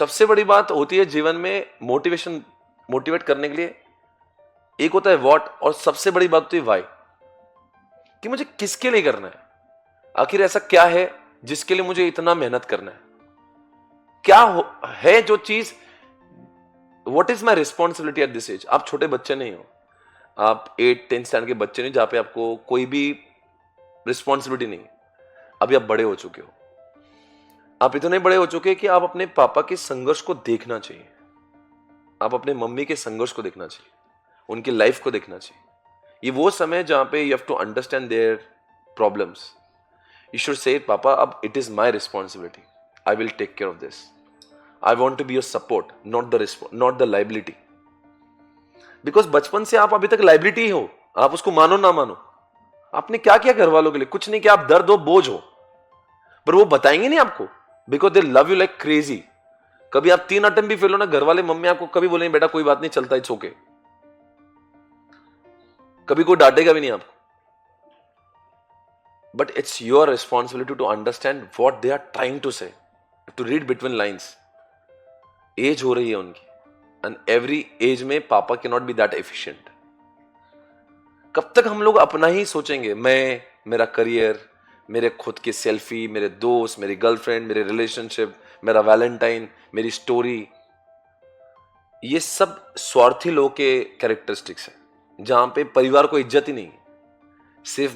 सबसे बड़ी बात होती है जीवन में मोटिवेट करने के लिए, एक होता है व्हाट और सबसे बड़ी बात होती है व्हाई, कि मुझे किसके लिए करना है, आखिर ऐसा क्या है जिसके लिए मुझे इतना मेहनत करना है, क्या है जो चीज, what is my responsibility at this age. आप छोटे बच्चे नहीं हो, आप 8-10 स्टैंडर्ड के बच्चे नहीं जहां पे आपको कोई भी रिस्पॉन्सिबिलिटी नहीं, अभी आप बड़े हो चुके हो। आप इतने बड़े हो चुके हैं कि आप अपने पापा के संघर्ष को देखना चाहिए, आप अपने मम्मी के संघर्ष को देखना चाहिए, उनकी लाइफ को देखना चाहिए। ये वो समय जहां पे you have to understand their problems. You should say पापा अब it is my responsibility, I will take care of this, I want to be your support, not the liability. Because बचपन से आप अभी तक लाइबिलिटी हो, आप उसको मानो ना मानो। आपने क्या किया घर वालों के लिए? कुछ नहीं किया, आप दर्द हो, बोझ हो, पर वो बताएंगे नहीं आपको, because they love you like crazy. कभी आप 3 अटेम्प्ट भी फेल हो ना, घर वाले मम्मी आपको कभी बोलेंगे बेटा कोई बात नहीं, चलता है, इट्स ओके। कभी कोई डांटेगा भी नहीं आपको। But it's your responsibility to understand what they are trying to say, to read between lines. Age हो रही है उनकी, एंड एवरी एज में पापा can not be that efficient. कब तक हम लोग अपना ही सोचेंगे, मैं, मेरा करियर, मेरे खुद की सेल्फी, मेरे दोस्त, मेरी गर्लफ्रेंड, मेरे रिलेशनशिप, मेरा वैलेंटाइन, मेरी स्टोरी। ये सब स्वार्थी लोगों के कैरेक्टरिस्टिक्स हैं, जहां पे परिवार को इज्जत ही नहीं, सिर्फ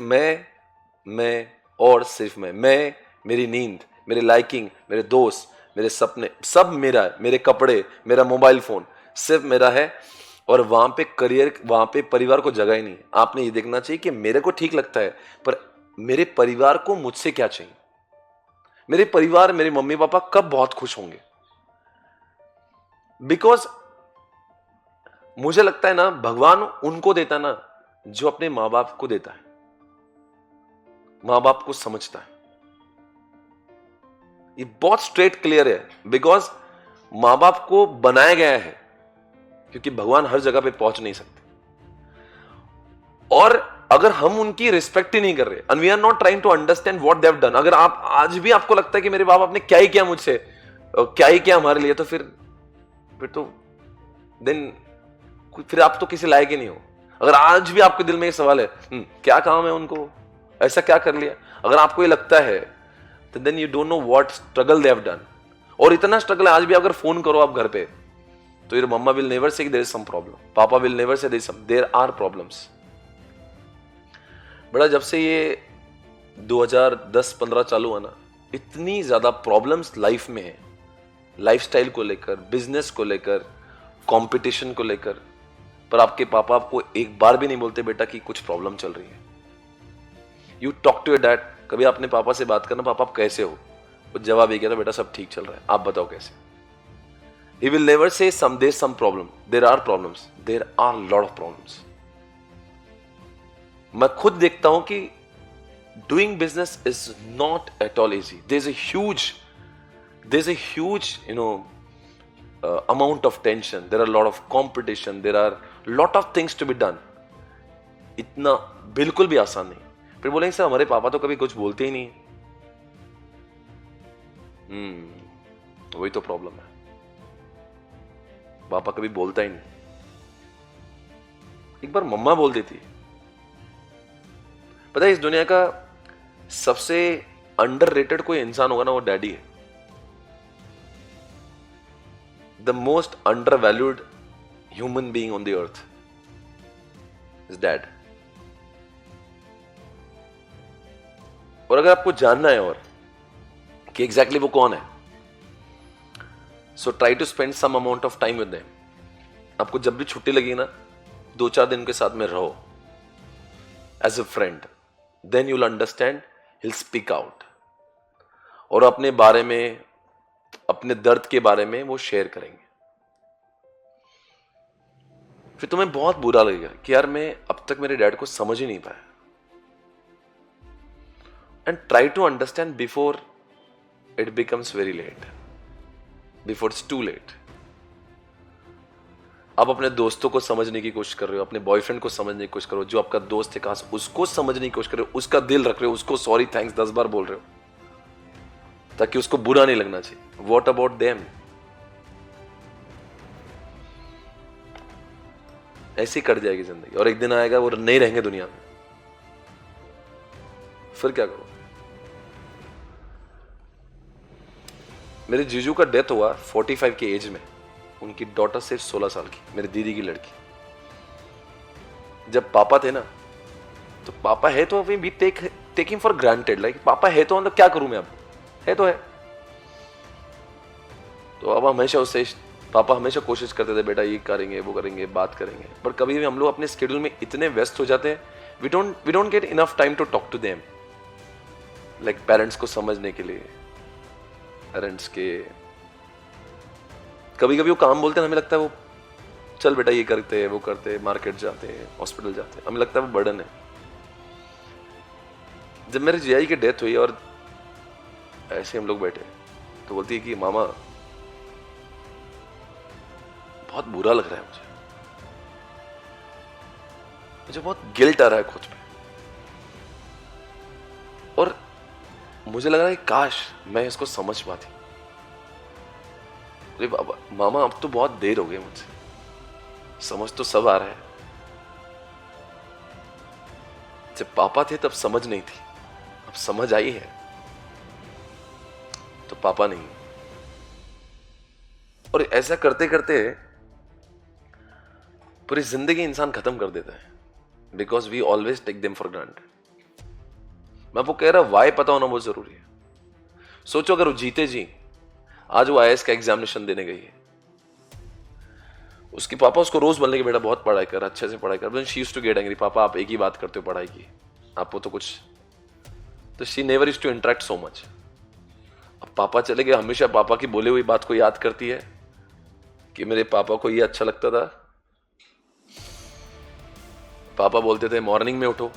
मैं और सिर्फ मैं, मेरी नींद, मेरी लाइकिंग, मेरे दोस्त, मेरे सपने, सब मेरा है, मेरे कपड़े, मेरा मोबाइल फोन सिर्फ मेरा है। और वहां पे करियर, वहां पे परिवार को जगह ही नहीं। आपने ये देखना चाहिए कि मेरे को ठीक लगता है, पर मेरे परिवार को मुझसे क्या चाहिए, मेरे परिवार, मेरे मम्मी पापा कब बहुत खुश होंगे। बिकॉज मुझे लगता है ना, भगवान उनको देता ना जो अपने मां बाप को देता है, मां बाप को समझता है। ये बहुत स्ट्रेट क्लियर है, बिकॉज मां बाप को बनाया गया है, क्योंकि भगवान हर जगह पे पहुंच नहीं सकते। और अगर हम उनकी रिस्पेक्ट ही नहीं कर रहे, and we are not trying to understand what they have done, अगर आप आज भी आपको लगता है कि मेरे बाप आपने क्या ही किया मुझसे, क्या ही किया हमारे लिए, तो फिर तो देन फिर आप तो किसी लायक ही नहीं हो। अगर आज भी आपके दिल में ये सवाल है, क्या काम है उनको, ऐसा क्या कर लिया, अगर आपको ये लगता है, तो then you don't know what struggle they have done. और इतना स्ट्रगल है, आज भी अगर फोन करो आप घर पे, तो योर मम्मा will never say there is some problem, पापा will never say there are problems. बड़ा जब से ये 2010-15 चालू हुआ ना, इतनी ज्यादा प्रॉब्लम्स लाइफ में है, लाइफस्टाइल को लेकर, बिजनेस को लेकर, कंपटीशन को लेकर। पर आपके पापा आपको एक बार भी नहीं बोलते बेटा कि कुछ प्रॉब्लम चल रही है। You talk to your dad, कभी अपने पापा से बात करना, पापा आप कैसे हो, वो जवाब ये कहता बेटा सब ठीक चल रहा है, आप बताओ कैसे। He will never say there's some problem. There are problems. There are lot of problems. मैं खुद देखता हूं कि doing business is not at all easy. There's a huge, amount of tension. There are a lot of competition. There are lot of things to be done. इतना बिल्कुल भी आसान नहीं। फिर बोलेंगे सर हमारे पापा तो कभी कुछ बोलते ही नहीं। वही तो प्रॉब्लम है, पापा कभी बोलता ही नहीं। एक बार मम्मा बोल देती। पता है इस दुनिया का सबसे अंडररेटेड कोई इंसान होगा ना, वो डैडी है। The most under valued human being on the earth is dad. और अगर आपको जानना है और कि एग्जैक्टली वो कौन है, so try to spend some amount of time with them. आपको जब भी छुट्टी लगी ना, 2-4 दिन के साथ में रहो as a friend, then you will understand, he will speak out, और अपने बारे में, अपने दर्द के बारे में वो शेयर करेंगे। फिर तुम्हें बहुत बुरा लगेगा कि यार मैं अब तक मेरे डैड को समझ ही नहीं पाया। And try to understand before it becomes very late, before it's too late. आप अपने दोस्तों को समझने की कोशिश कर रहे हो, अपने बॉयफ्रेंड को समझने की कोशिश करो, जो आपका दोस्त है खास उसको समझने की कोशिश कर रहे हो, उसका दिल रख रहे हो, उसको सॉरी थैंक्स 10 बार बोल रहे हो ताकि उसको बुरा नहीं लगना चाहिए। What about them? ऐसी कट जाएगी जिंदगी, और एक दिन आएगा वो नहीं रहेंगे दुनिया में, फिर क्या करो। मेरे जीजू का डेथ हुआ 45 के एज में, उनकी डॉटर सिर्फ 16 साल की, मेरी दीदी की लड़की। जब पापा थे ना, तो पापा है तो अभी भी टेकिंग फॉर ग्रांटेड, लाइक पापा है तो मतलब क्या करूं मैं, अब है तो है। तो अब हमेशा उससे पापा हमेशा कोशिश करते थे, बेटा ये करेंगे वो करेंगे बात करेंगे, पर कभी भी हम लोग अपने स्केड्यूल में इतने व्यस्त हो जाते हैं, we don't get enough time to talk to them, like parents को समझने के लिए। पेरेंट्स के कभी कभी वो काम बोलते हैं, हमें लगता है वो चल बेटा ये करते हैं वो करते हैं, मार्केट जाते हैं, हॉस्पिटल जाते हैं, हमें लगता है वो बर्डन है। जब मेरे जियाई की डेथ हुई और ऐसे हम लोग बैठे, तो बोलती है कि मामा बहुत बुरा लग रहा है मुझे बहुत गिल्ट आ रहा है खुद पे, और मुझे लग रहा है काश मैं इसको समझ पाती। अरे बाबा मामा अब तो बहुत देर हो गई मुझसे, समझ तो सब आ रहा है, जब पापा थे तब समझ नहीं थी, अब समझ आई है तो पापा नहीं। और ऐसा करते करते पूरी जिंदगी इंसान खत्म कर देता है, because we always take them for granted. मैं वो कह रहा वाई पता होना बहुत जरूरी है। सोचो अगर वो जीते जी, आज वो आईएएस का एग्जामिनेशन देने गई है, उसकी पापा उसको रोज बोलने के बेटा बहुत पढ़ाई कर, अच्छे से पढ़ाई कर, she used to get angry, पापा आप एक ही बात करते हो पढ़ाई की, आपको तो कुछ, तो she never used to interact so much. अब पापा चले गए, हमेशा पापा की बोली हुई बात को याद करती है कि मेरे पापा को ये अच्छा लगता था, पापा बोलते थे मॉर्निंग में उठो,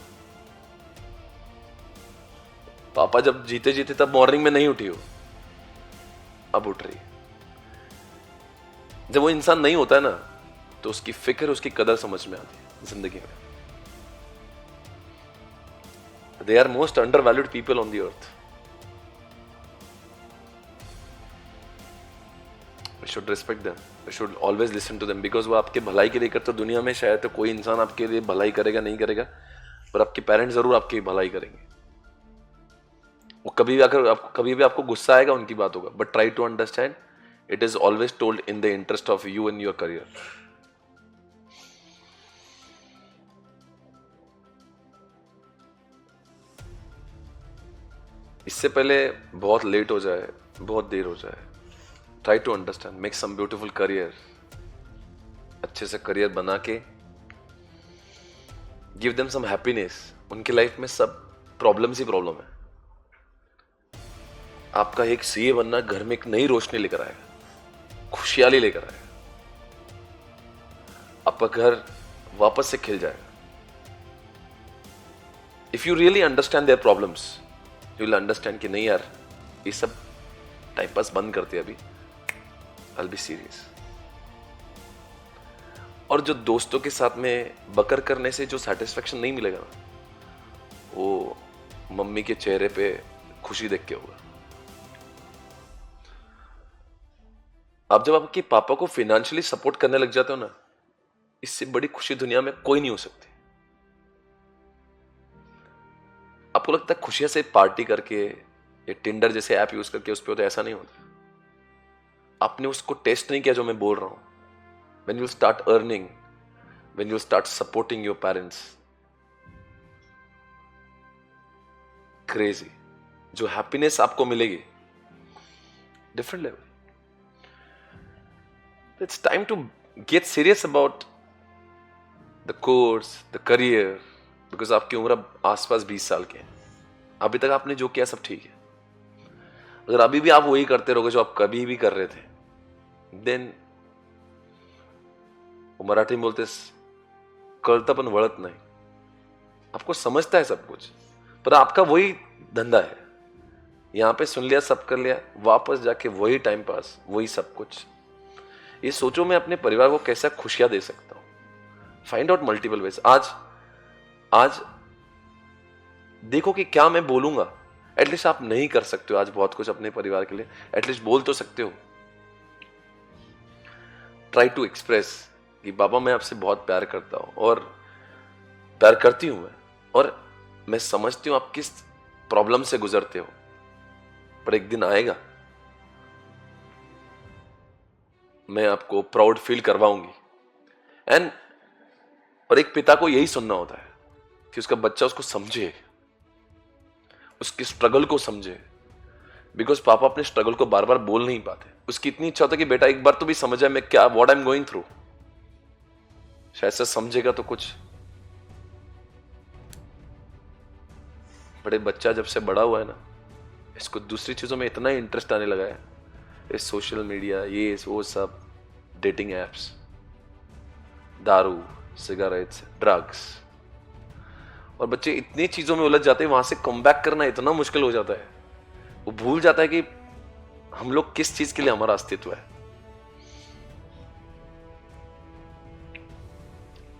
पापा जब जीते जीते तब मॉर्निंग में नहीं उठी हो, अब उठ रही। जब वो इंसान नहीं होता है ना, तो उसकी फिक्र उसकी कदर समझ में आती है जिंदगी में। They are most undervalued people on the earth. We should respect them, we should always listen to them, because वो आपके भलाई के लिए करते। तो दुनिया में शायद तो कोई इंसान आपके लिए भलाई करेगा नहीं करेगा, पर आपके पेरेंट्स जरूर आपकी भलाई करेंगे। वो कभी भी अगर आपको कभी भी आपको गुस्सा आएगा उनकी बात होगा, but try to understand it is always told in the interest of you and your career. इससे पहले बहुत लेट हो जाए, बहुत देर हो जाए, try to understand, make some beautiful career, अच्छे से करियर बना के गिव देम सम हैप्पीनेस। उनकी लाइफ में सब प्रॉब्लम्स ही प्रॉब्लम है। आपका एक सीए बनना घर में एक नई रोशनी लेकर आएगा, खुशहाली लेकर आएगा, आपका घर वापस से खिल जाएगा। If you really understand their problems, you will understand कि नहीं यार ये सब टाइम पास बंद करते अभी, आई विल बी सीरियस। और जो दोस्तों के साथ में बकर करने से जो सेटिस्फेक्शन नहीं मिलेगा ना, वो मम्मी के चेहरे पे खुशी देख के होगा। आप जब आपके पापा को फाइनेंशियली सपोर्ट करने लग जाते हो ना, इससे बड़ी खुशी दुनिया में कोई नहीं हो सकती। आपको लगता है खुशियां से पार्टी करके या टिंडर जैसे ऐप यूज करके उस पर होता है, ऐसा नहीं होता। आपने उसको टेस्ट नहीं किया जो मैं बोल रहा हूं। When you start earning, when you start supporting your parents, crazy, जो हैप्पीनेस आपको मिलेगी, different level. It's time to get serious about the course, the career, because आपकी उम्र आसपास 20 साल की है। अभी तक आपने जो किया सब ठीक है। अगर अभी भी आप वही करते रहोगे जो आप कभी भी कर रहे थे, then वो मराठी में बोलते कळतं पण वळत नहीं। आपको समझता है सब कुछ, पर आपका वही धंधा है, यहां पे सुन लिया सब कर लिया, वापस जाके वही टाइम पास, वही सब कुछ। ये सोचो मैं अपने परिवार को कैसा खुशियां दे सकता हूं। Find out multiple ways. आज देखो कि क्या मैं बोलूंगा। एटलीस्ट आप नहीं कर सकते हो आज बहुत कुछ अपने परिवार के लिए, एटलीस्ट बोल तो सकते हो। ट्राई टू एक्सप्रेस कि पापा मैं आपसे बहुत प्यार करता हूं और प्यार करती हूं मैं, और मैं समझती हूं आप किस प्रॉब्लम से गुजरते हो, पर एक दिन आएगा मैं आपको प्राउड फील करवाऊंगी। एंड और एक पिता को यही सुनना होता है कि उसका बच्चा उसको समझे, उसकी स्ट्रगल को समझे, बिकॉज पापा अपने स्ट्रगल को बार बार बोल नहीं पाते। उसकी इतनी इच्छा होता है कि बेटा एक बार तो भी समझ जाए मैं क्या, what I am going through. शायद से समझेगा तो कुछ। बड़े बच्चा जब से बड़ा हुआ है ना, इसको दूसरी चीजों में इतना इंटरेस्ट आने लगा है, इस सोशल मीडिया, ये वो सब, डेटिंग एप्स, दारू, सिगरेट्स, ड्रग्स, और बच्चे इतनी चीजों में उलझ जाते हैं, वहां से कम बैक करना इतना मुश्किल हो जाता है। वो भूल जाता है कि हम लोग किस चीज के लिए हमारा अस्तित्व है।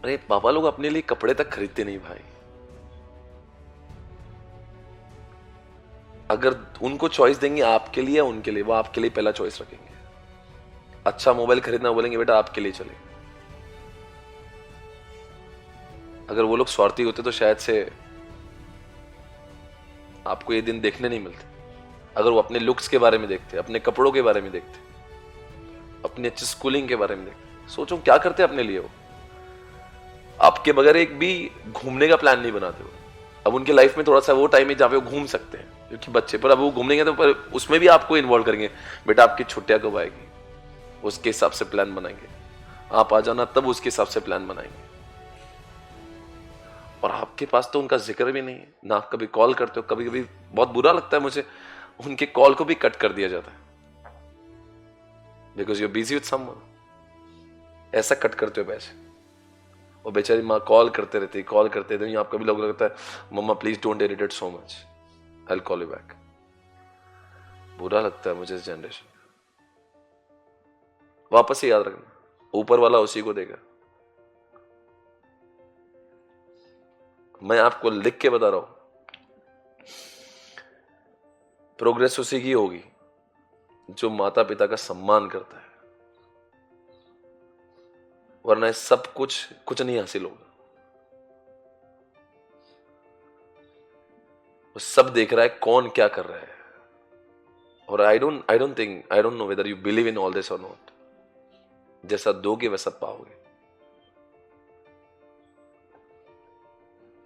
अरे पापा लोग अपने लिए कपड़े तक खरीदते नहीं भाई। अगर उनको चॉइस देंगे आपके लिए या उनके लिए, वो आपके लिए पहला चॉइस रखेंगे। अच्छा मोबाइल खरीदना बोलेंगे बेटा आपके लिए चले। अगर वो लोग स्वार्थी होते तो शायद से आपको ये दिन देखने नहीं मिलते। अगर वो अपने लुक्स के बारे में देखते, अपने कपड़ों के बारे में देखते, अपनी अच्छी स्कूलिंग के बारे में देखते, सोचो क्या करते अपने लिए वो। आपके बगैर एक भी घूमने का प्लान नहीं बनाते वो। अब उनके लाइफ में थोड़ा सा वो टाइम है जहाँ पे वो घूम सकते हैं क्योंकि बच्चे, पर अब वो घूमने गए तो पर उसमें भी आपको इन्वॉल्व करेंगे। बेटा आपकी छुट्टियां कब आएगी, उसके हिसाब से प्लान बनाएंगे। आप आ जाना तब उसके हिसाब से प्लान बनाएंगे। और आपके पास तो उनका जिक्र भी नहीं है ना, आप कभी कॉल करते हो। कभी कभी बहुत बुरा लगता है मुझे, उनके कॉल को भी कट कर दिया जाता है because you busy with someone. ऐसा कट करते हो पैसे। और बेचारी माँ कॉल करते रहती है, कॉल करते रहते हैं। आपका भी लोग लगता है मम्मा please don't irritate so much, I will call you back. बुरा लगता है मुझे इस जनरेशन। वापस से याद रखना, ऊपर वाला उसी को देगा। मैं आपको लिख के बता रहा हूं, प्रोग्रेस उसी की होगी जो माता पिता का सम्मान करता है, वरना सब कुछ नहीं हासिल होगा। वो सब देख रहा है कौन क्या कर रहा है। और I don't know whether you believe in all this और नॉट। जैसा दोगे वैसा पाओगे।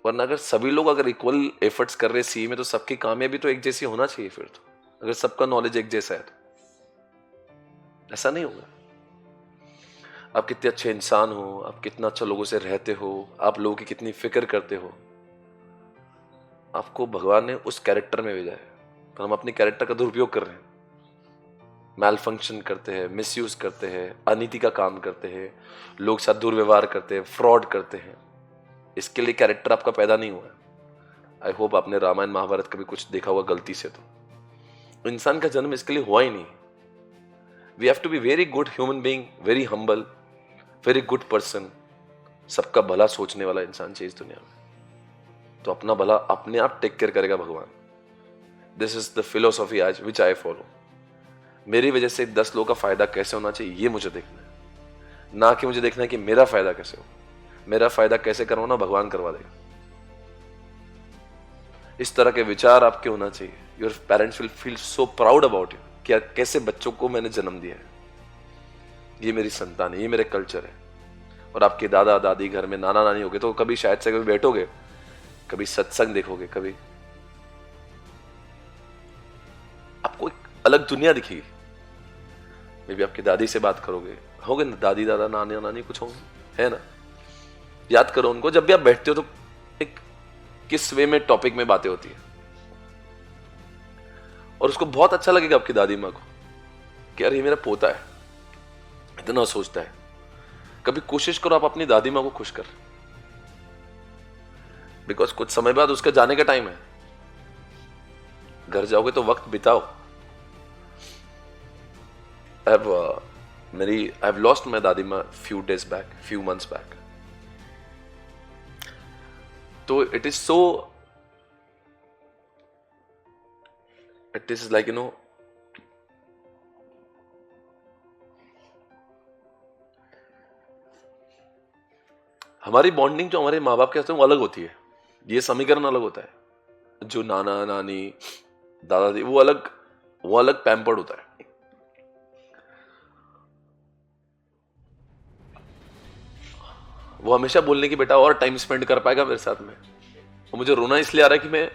वरना अगर सभी लोग अगर इक्वल एफर्ट्स कर रहे सी में, तो सबकी कामयाबी तो एक जैसी होना चाहिए फिर तो। अगर सबका नॉलेज एक जैसा है तो ऐसा नहीं होगा। आप कितने अच्छे इंसान हो, आप कितना अच्छा लोगों से रहते हो, आप लोगों की कितनी फिक्र करते हो, आपको भगवान ने उस कैरेक्टर में भेजा है। पर हम अपने कैरेक्टर का दुरुपयोग कर रहे हैं, मैल फंक्शन करते हैं, मिसयूज करते हैं, अनीति का काम करते हैं, लोग साथ दुर्व्यवहार करते हैं, फ्रॉड करते हैं। इसके लिए कैरेक्टर आपका पैदा नहीं हुआ है। आई होप आपने रामायण महाभारत कभी कुछ देखा हुआ गलती से। तो इंसान का जन्म इसके लिए हुआ ही नहीं। We have to be very good human being, very humble, very good person. सबका भला सोचने वाला इंसान चाहिए इस दुनिया में, तो अपना भला अपने आप टेक केयर करेगा भगवान। दिस इज द फिलोसॉफी आज विच आई फॉलो। मेरी वजह से 10 लोगों का फायदा कैसे होना चाहिए ये मुझे देखना है, ना कि मुझे देखना है कि मेरा फायदा कैसे हो। मेरा फायदा कैसे करवाना भगवान करवा देगा। इस तरह के विचार आपके होना चाहिए। Your parents will feel so proud about you कि कैसे बच्चों को मैंने जन्म दिया है, ये मेरी संतान है, ये मेरे कल्चर है। और आपके दादा दादी घर में, नाना नानी होगे तो कभी शायद से कभी बैठोगे, कभी सत्संग देखोगे, कभी आपको एक अलग दुनिया दिखेगी। मे भी आपकी दादी से बात करोगे, होगे ना दादी दादा नानी नानी कुछ होंगे, है ना। याद करो उनको। जब भी आप बैठते हो तो एक किस वे में टॉपिक में बातें होती है, और उसको बहुत अच्छा लगेगा आपकी दादी माँ को कि यार ये मेरा पोता है, इतना सोचता है। कभी कोशिश करो आप अपनी दादी माँ को खुश कर, बिकॉज कुछ समय बाद उसका जाने का टाइम है। घर जाओगे तो वक्त बिताओ। I've lost my दादी माँ few days back, few months back. तो it is like, हमारी बॉन्डिंग जो हमारे माँ बाप के साथ है वो अलग होती है, ये समीकरण अलग होता है। जो नाना नानी दादा दादी वो अलग पैम्पर्ड होता है। वो हमेशा बोलने की बेटा और टाइम स्पेंड कर पाएगा मेरे साथ में, और मुझे रोना इसलिए आ रहा है कि मैं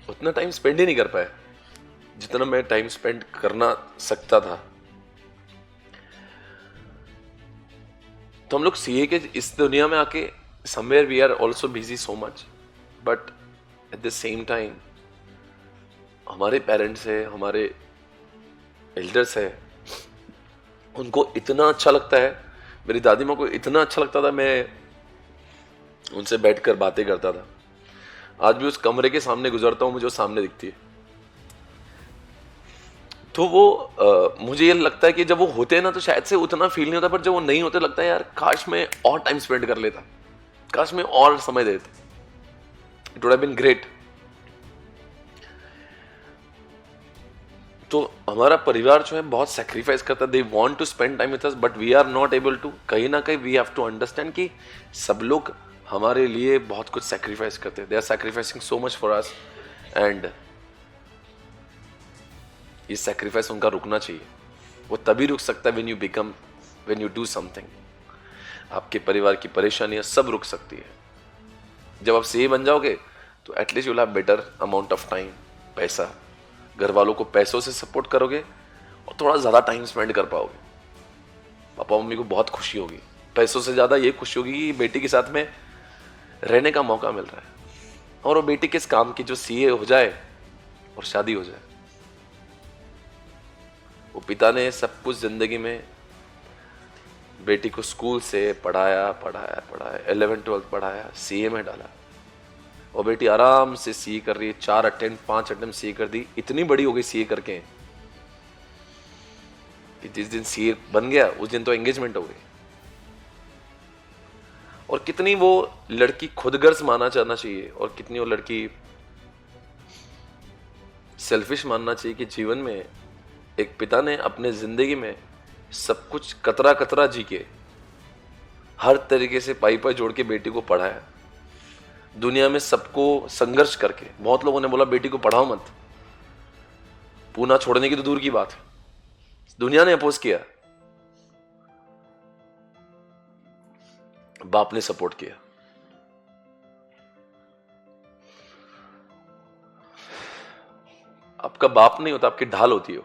उतना टाइम स्पेंड ही नहीं कर पाया जितना मैं टाइम स्पेंड करना सकता था। तो हम लोग सीए के इस दुनिया में आके somewhere we are also busy so much, but at the same time हमारे पेरेंट्स है, हमारे एल्डर्स है, उनको इतना अच्छा लगता है। मेरी दादी माँ को इतना अच्छा लगता था, मैं उनसे बैठकर बातें करता था। आज भी उस कमरे के सामने गुजरता हूं, मुझे वो सामने दिखती है। तो वो मुझे ये लगता है कि जब वो होते हैं ना तो शायद से उतना फील नहीं होता, पर जब वो नहीं होते लगता है यार काश मैं और टाइम स्पेंड कर लेता, काश मैं और समय देता, it would have been great. तो हमारा परिवार जो है बहुत सैक्रिफाइस करता है, they want to spend time with us but we are not able to. कहीं ना कहीं वी हैव टू अंडरस्टैंड कि सब लोग हमारे लिए बहुत कुछ सैक्रिफाइस करते हैं, they are sacrificing so much for us, and ये सैक्रिफाइस उनका रुकना चाहिए। वो तभी रुक सकता है व्हेन यू डू समथिंग। आपके परिवार की परेशानियां सब रुक सकती है जब आप सही बन जाओगे, तो at least you will have better amount of time, पैसा, घर वालों को पैसों से सपोर्ट करोगे और थोड़ा ज्यादा टाइम स्पेंड कर पाओगे। पापा मम्मी को बहुत खुशी होगी, पैसों से ज्यादा ये खुशी होगी कि बेटी के साथ में रहने का मौका मिल रहा है, और वो बेटी किस काम की जो सीए हो जाए और शादी हो जाए। वो पिता ने सब कुछ जिंदगी में बेटी को स्कूल से पढ़ाया 11th-12th पढ़ाया, सीए में डाला, और बेटी आराम से सीए कर रही है। 5 अटेम्प्ट सीए कर दी, इतनी बड़ी हो गई सीए करके कि जिस दिन सीए बन गया उस दिन तो एंगेजमेंट हो गई। और कितनी वो लड़की खुदगर्ज माना जाना चाहिए, और कितनी वो लड़की सेल्फिश मानना चाहिए कि जीवन में एक पिता ने अपने जिंदगी में सब कुछ कतरा कतरा जी के हर तरीके से पाई जोड़ के बेटी को पढ़ाया, दुनिया में सबको संघर्ष करके। बहुत लोगों ने बोला बेटी को पढ़ाओ मत, पूना छोड़ने की तो दूर की बात है, दुनिया ने अपोज किया, बाप ने सपोर्ट किया। आपका बाप नहीं होता, आपकी ढाल होती हो।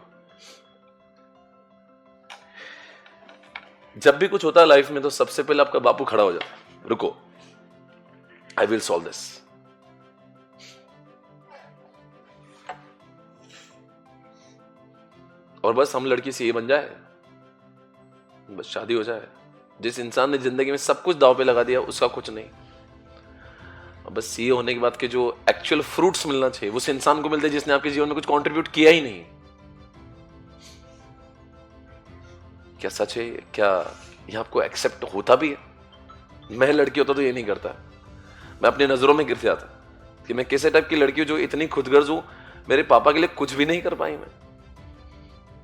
जब भी कुछ होता है लाइफ में तो सबसे पहले आपका बापू खड़ा हो जाता है, रुको आई विल सॉल्व दिस। और बस हम लड़की से ये बन जाए, बस शादी हो जाए। जिस इंसान ने जिंदगी में सब कुछ दांव पे लगा दिया उसका कुछ नहीं, और बस सीए होने के बाद के जो एक्चुअल फ्रूट्स मिलना चाहिए उस इंसान को मिलते हैं जिसने आपके जीवन में कुछ कंट्रीब्यूट किया ही नहीं। क्या सच है? क्या ये आपको एक्सेप्ट होता भी है? मैं लड़की होता तो ये नहीं करता, मैं अपनी नजरों में गिर जाता कि मैं कैसे टाइप की लड़की हूं जो इतनी खुदगर्ज हूं, मेरे पापा के लिए कुछ भी नहीं कर पाई मैं।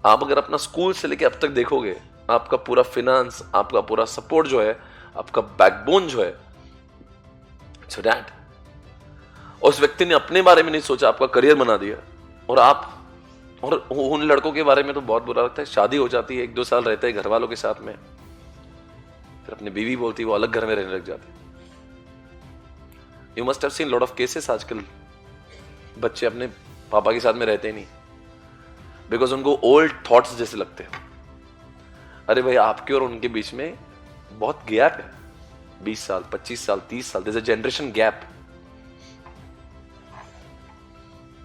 आप अगर अपना स्कूल से लेके अब तक देखोगे, आपका पूरा फिनांस, आपका पूरा सपोर्ट जो है, आपका बैकबोन जो है, इट्स डैड। उस व्यक्ति ने अपने बारे में नहीं सोचा, आपका करियर बना दिया। और आप, और उन लड़कों के बारे में तो बहुत बुरा लगता है, शादी हो जाती है, 1-2 साल रहते हैं घर वालों के साथ में, फिर अपनी बीवी बोलती है वो अलग घर में रहने लग जाते। You must have seen lot of cases. आजकल बच्चे अपने पापा के साथ में रहते ही नहीं, बिकॉज उनको ओल्ड थॉट्स जैसे लगते हैं। अरे भाई, आपके और उनके बीच में बहुत गैप है, 20 साल, 25 साल, 30 साल, there is a generation gap.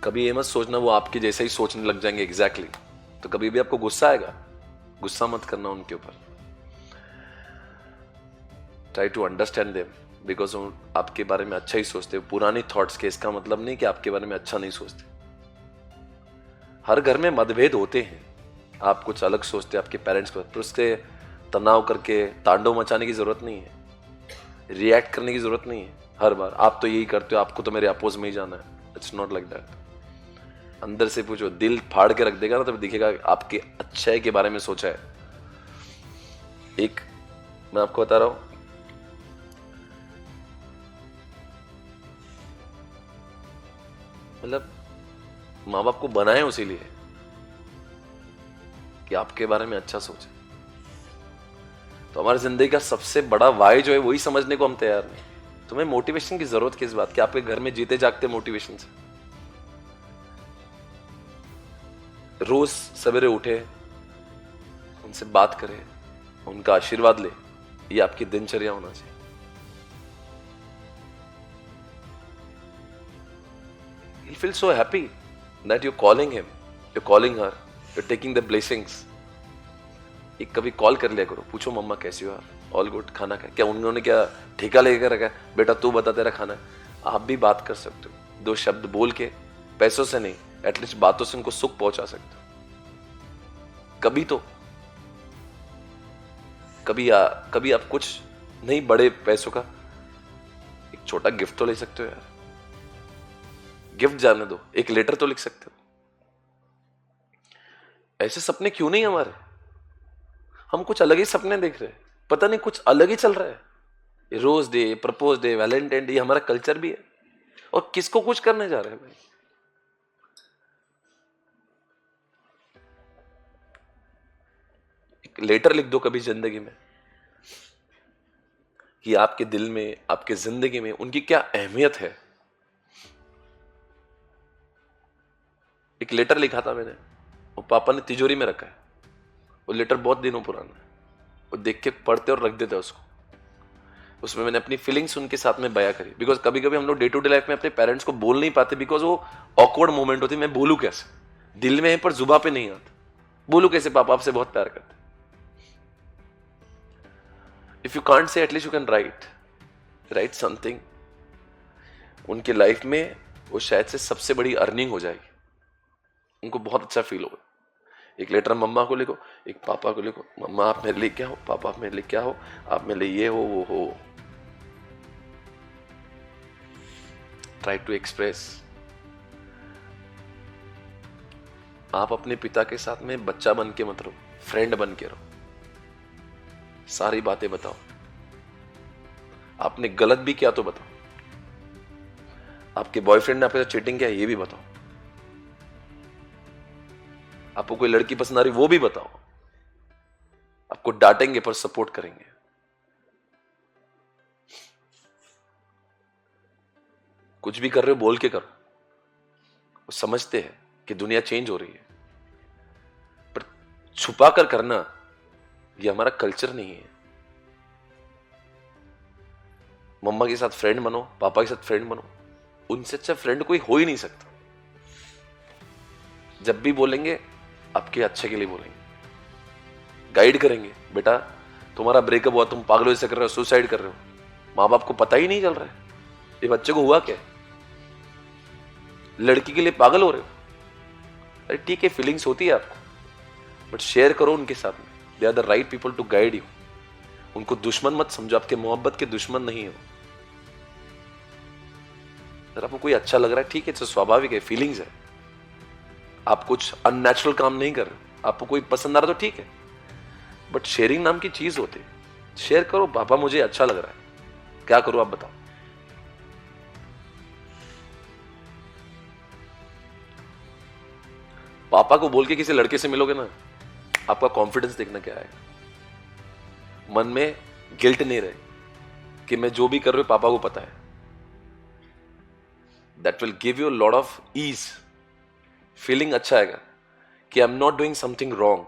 कभी ये मत सोचना वो आपके जैसे ही सोचने लग जाएंगे एग्जैक्टली, तो कभी भी आपको गुस्सा आएगा, गुस्सा मत करना उनके ऊपर। Try to understand them, because वो आपके बारे में अच्छा ही सोचते हो। पुरानी थॉट्स के इसका मतलब नहीं कि आपके बारे में अच्छा नहीं सोचते। हर घर में मतभेद होते हैं, आप कुछ अलग सोचते हैं आपके पेरेंट्स पर, तो उसके तनाव करके तांडव मचाने की जरूरत नहीं है, रिएक्ट करने की जरूरत नहीं है हर बार। आप तो यही करते हो, आपको तो मेरे अपोज में ही जाना है। It's not like that. अंदर से पूछो, दिल फाड़ के रख देगा ना तब दिखेगा आपके अच्छाई के बारे में सोचा है, एक मैं आपको बता रहा हूं, मतलब माँ बाप को बनाए उसी लिए कि आपके बारे में अच्छा सोचे। तो हमारी जिंदगी का सबसे बड़ा वाई जो है वही समझने को हम तैयार नहीं। तुम्हें मोटिवेशन की जरूरत किस बात की? आपके घर में जीते जागते मोटिवेशन से। रोज सवेरे उठे, उनसे बात करे, उनका आशीर्वाद ले, ये आपकी दिनचर्या होना चाहिए। He'll feel so happy that you're calling him, you're calling her, you're taking the blessings. एक कभी कॉल कर लिया करो, पूछो मम्मा कैसी हो यार, ऑल गुड, खाना क्या उन्होंने क्या ठेका लेकर रखा है, बेटा तू बता तेरा खाना है। आप भी बात कर सकते हो, 2 शब्द बोल के, पैसों से नहीं, एटलीस्ट बातों से उनको सुख पहुंचा सकते हो। कभी आप कुछ नहीं, बड़े पैसों का एक छोटा गिफ्ट तो ले सकते हो यार। गिफ्ट जाने दो, एक लेटर तो लिख सकते हो। ऐसे सपने क्यों नहीं हमारे? हम कुछ अलग ही सपने देख रहे हैं, पता नहीं कुछ अलग ही चल रहा है। Rose day, propose day, Valentine day, हमारा कल्चर भी है। और किसको कुछ करने जा रहे हैं भाई? एक लेटर लिख दो कभी जिंदगी में कि आपके दिल में, आपके जिंदगी में उनकी क्या अहमियत है। एक लेटर लिखा था मैंने, वो पापा ने तिजोरी में रखा है। वो लेटर बहुत दिनों पुराना है, वो देख के पढ़ते और रख देते उसको। उसमें मैंने अपनी फीलिंग्स उनके साथ में बयां करी। बिकॉज कभी कभी हम लोग डे टू डे लाइफ में अपने पेरेंट्स को बोल नहीं पाते, बिकॉज वो ऑकवर्ड मोमेंट होती है। मैं बोलूं कैसे, दिल में है पर जुबा पे नहीं आता। बोलूं कैसे, पापा आपसे बहुत प्यार करते। If you can't say, at least you can write something. उनके लाइफ में वो शायद से सबसे बड़ी अर्निंग हो जाएगी, उनको बहुत अच्छा फील होगा। एक लेटर मम्मा को लिखो, एक पापा को लिखो, मम्मा आप मेरे लिए क्या हो, पापा आप मेरे लिए क्या हो, आप मेरे लिए ये हो वो हो। Try to express. आप अपने पिता के साथ में बच्चा बन के मत रहो, फ्रेंड बन के रहो। सारी बातें बताओ, आपने गलत भी किया तो बताओ, आपके बॉयफ्रेंड ने आपके साथ चीटिंग किया ये भी बताओ, आपको कोई लड़की पसंद आ रही वो भी बताओ। आपको डांटेंगे पर सपोर्ट करेंगे। कुछ भी कर रहे हो बोल के करो। वो समझते हैं कि दुनिया चेंज हो रही है, पर छुपा कर करना ये हमारा कल्चर नहीं है। मम्मा के साथ फ्रेंड बनो, पापा के साथ फ्रेंड बनो, उनसे अच्छा फ्रेंड कोई हो ही नहीं सकता। जब भी बोलेंगे आपके अच्छे के लिए बोलेंगे, गाइड करेंगे। बेटा तुम्हारा ब्रेकअप हुआ, तुम पागलों से कर रहे हो, सुसाइड कर रहे हो, माँ बाप को पता ही नहीं चल रहा है ये बच्चे को हुआ क्या। लड़की के लिए पागल हो रहे हो, अरे ठीक है फीलिंग्स होती है आपको, बट शेयर करो उनके साथ में। They are the right people to guide you. उनको दुश्मन मत समझो, आपके मोहब्बत के दुश्मन नहीं हो। अगर आपको कोई अच्छा लग रहा है ठीक है, स्वाभाविक है, फीलिंग्स है। आप कुछ अननेचुरल काम नहीं कर रहे, आपको कोई पसंद आ रहा तो ठीक है, बट शेयरिंग नाम की चीज होती है। शेयर करो, पापा मुझे अच्छा लग रहा है, क्या करूं आप बताओ। पापा को बोल के किसी लड़के से मिलोगे ना, आपका कॉन्फिडेंस देखना क्या आएगा। मन में गिल्ट नहीं रहे कि मैं जो भी कर रहा हूं पापा को पता है। That will give you lot of ease. Feeling अच्छा आएगा कि I am not doing something wrong.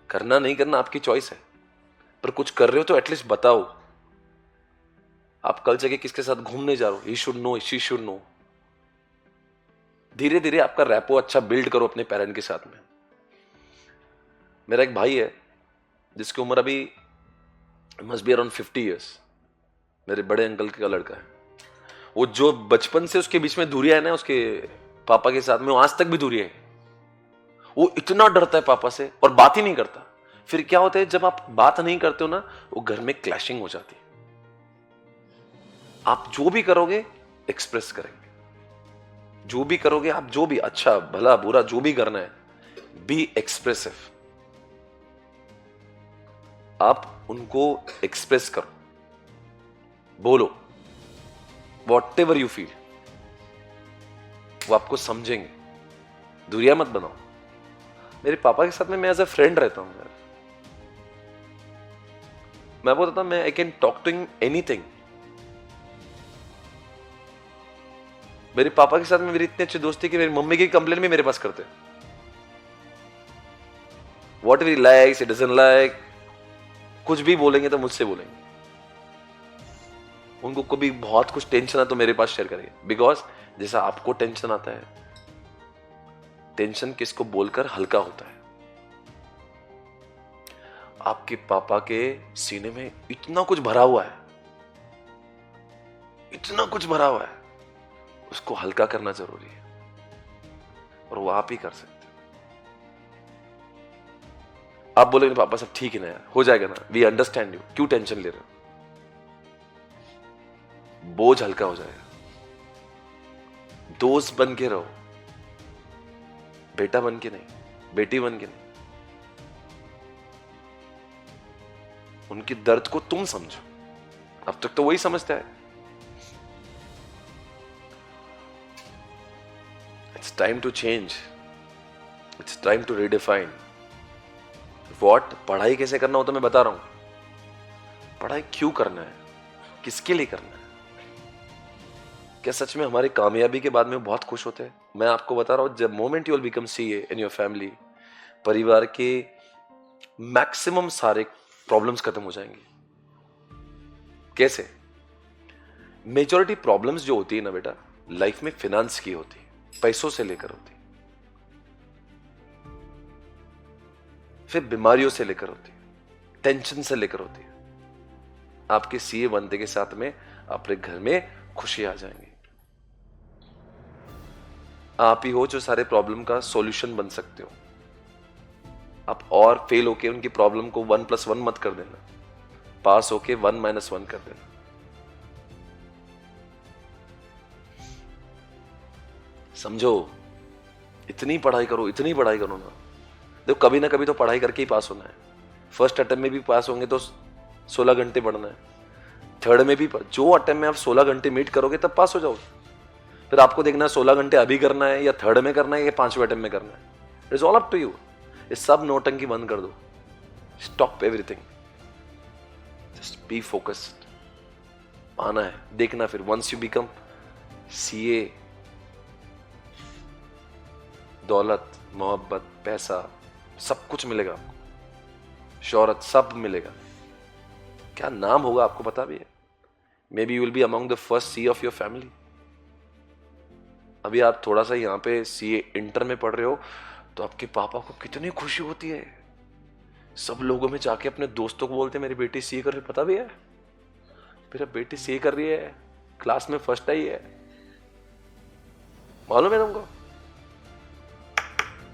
करना नहीं करना आपकी चॉइस है, पर कुछ कर रहे हो तो एटलीस्ट बताओ। आप कल जगह किसके साथ घूमने जा रहे हो, he should know, she should no. धीरे धीरे आपका रैपो अच्छा बिल्ड करो अपने पेरेंट के साथ में। मेरा एक भाई है जिसकी उम्र अभी मस्ट बी अराउंड 50 ईयर्स, मेरे बड़े अंकल का लड़का है। वो जो बचपन से उसके बीच में दूरियां है ना उसके पापा के साथ में, वो आज तक भी दूरियां है। वो इतना डरता है पापा से और बात ही नहीं करता। फिर क्या होता है, जब आप बात नहीं करते हो ना, वो घर में क्लैशिंग हो जाती है। आप जो भी करोगे एक्सप्रेस करेंगे, जो भी करोगे आप, जो भी अच्छा भला बुरा जो भी करना है, बी एक्सप्रेसिव। आप उनको एक्सप्रेस करो, बोलो वॉट एवर यू फील, वो आपको समझेंगे। दूरियां मत बनाओ। मेरे पापा के साथ में मैं एज अ फ्रेंड रहता हूं यार। मैं बोलता था मैं I can talk to him anything. मेरे पापा के साथ में मेरी इतनी अच्छी दोस्ती कि मेरी मम्मी की कंप्लेन भी मेरे पास करते। What ever he likes, he doesn't like, कुछ भी बोलेंगे तो मुझसे बोलेंगे। उनको कभी बहुत कुछ टेंशन है तो मेरे पास शेयर करेंगे, बिकॉज जैसा आपको टेंशन आता है, टेंशन किसको बोलकर हल्का होता है। आपके पापा के सीने में इतना कुछ भरा हुआ है, इतना कुछ भरा हुआ है, उसको हल्का करना जरूरी है और वो आप ही कर सकते हैं। आप बोलेंगे पापा सब ठीक है ना यार, हो जाएगा ना, वी अंडरस्टैंड यू, क्यों टेंशन ले रहे हो, बोझ हल्का हो जाएगा। दोस्त बन के रहो, बेटा बन के नहीं, बेटी बन के नहीं। उनकी दर्द को तुम समझो। अब तक तो वही समझता है। It's time to change, it's time to redefine what. पढ़ाई कैसे करना होता मैं बता रहा हूं। पढ़ाई क्यों करना है, किसके लिए करना है। क्या सच में हमारी कामयाबी के बाद में बहुत खुश होते हैं? मैं आपको बता रहा हूं, जब moment you will become CA in your family, परिवार के मैक्सिमम सारे प्रॉब्लम्स खत्म हो जाएंगी। कैसे? मेजॉरिटी प्रॉब्लम्स जो होती है ना बेटा, लाइफ में फिनेंस की होती है, पैसों से लेकर होती है, फिर बीमारियों से लेकर होती है, टेंशन से लेकर होती है। आपके सीए बनने के साथ में अपने घर में खुशी आ जाएंगी। आप ही हो जो सारे प्रॉब्लम का सॉल्यूशन बन सकते हो। आप और फेल होके उनकी प्रॉब्लम को 1+1 मत कर देना, पास होके 1-1 कर देना। समझो, इतनी पढ़ाई करो, इतनी पढ़ाई करो ना। देखो कभी ना कभी तो पढ़ाई करके ही पास होना है। फर्स्ट अटेम्प्ट में भी पास होंगे तो 16 घंटे पढ़ना है, थर्ड में भी। जो अटेम्प्ट में आप 16 घंटे मीट करोगे तब पास हो जाओगे। फिर आपको देखना है 16 घंटे अभी करना है या थर्ड में करना है या 5वें अटेम्प्ट में करना है। It's all up to you. ये सब नौटंकी बंद कर दो, stop everything, just be focused. आना है, देखना। फिर वंस यू बिकम सीए, दौलत, मोहब्बत, पैसा, सब कुछ मिलेगा आपको, शोहरत, सब मिलेगा। क्या नाम होगा आपको पता भी है? Maybe you will be among the first C of your family. अभी आप थोड़ा सा यहाँ पे सीए इंटर में पढ़ रहे हो तो आपके पापा को कितनी खुशी होती है। सब लोगों में जाके अपने दोस्तों को बोलते हैं मेरी बेटी सीए कर रही है, पता भी है मेरा बेटी सीए कर रही है, क्लास में फर्स्ट आई है। मालूम है तुमको?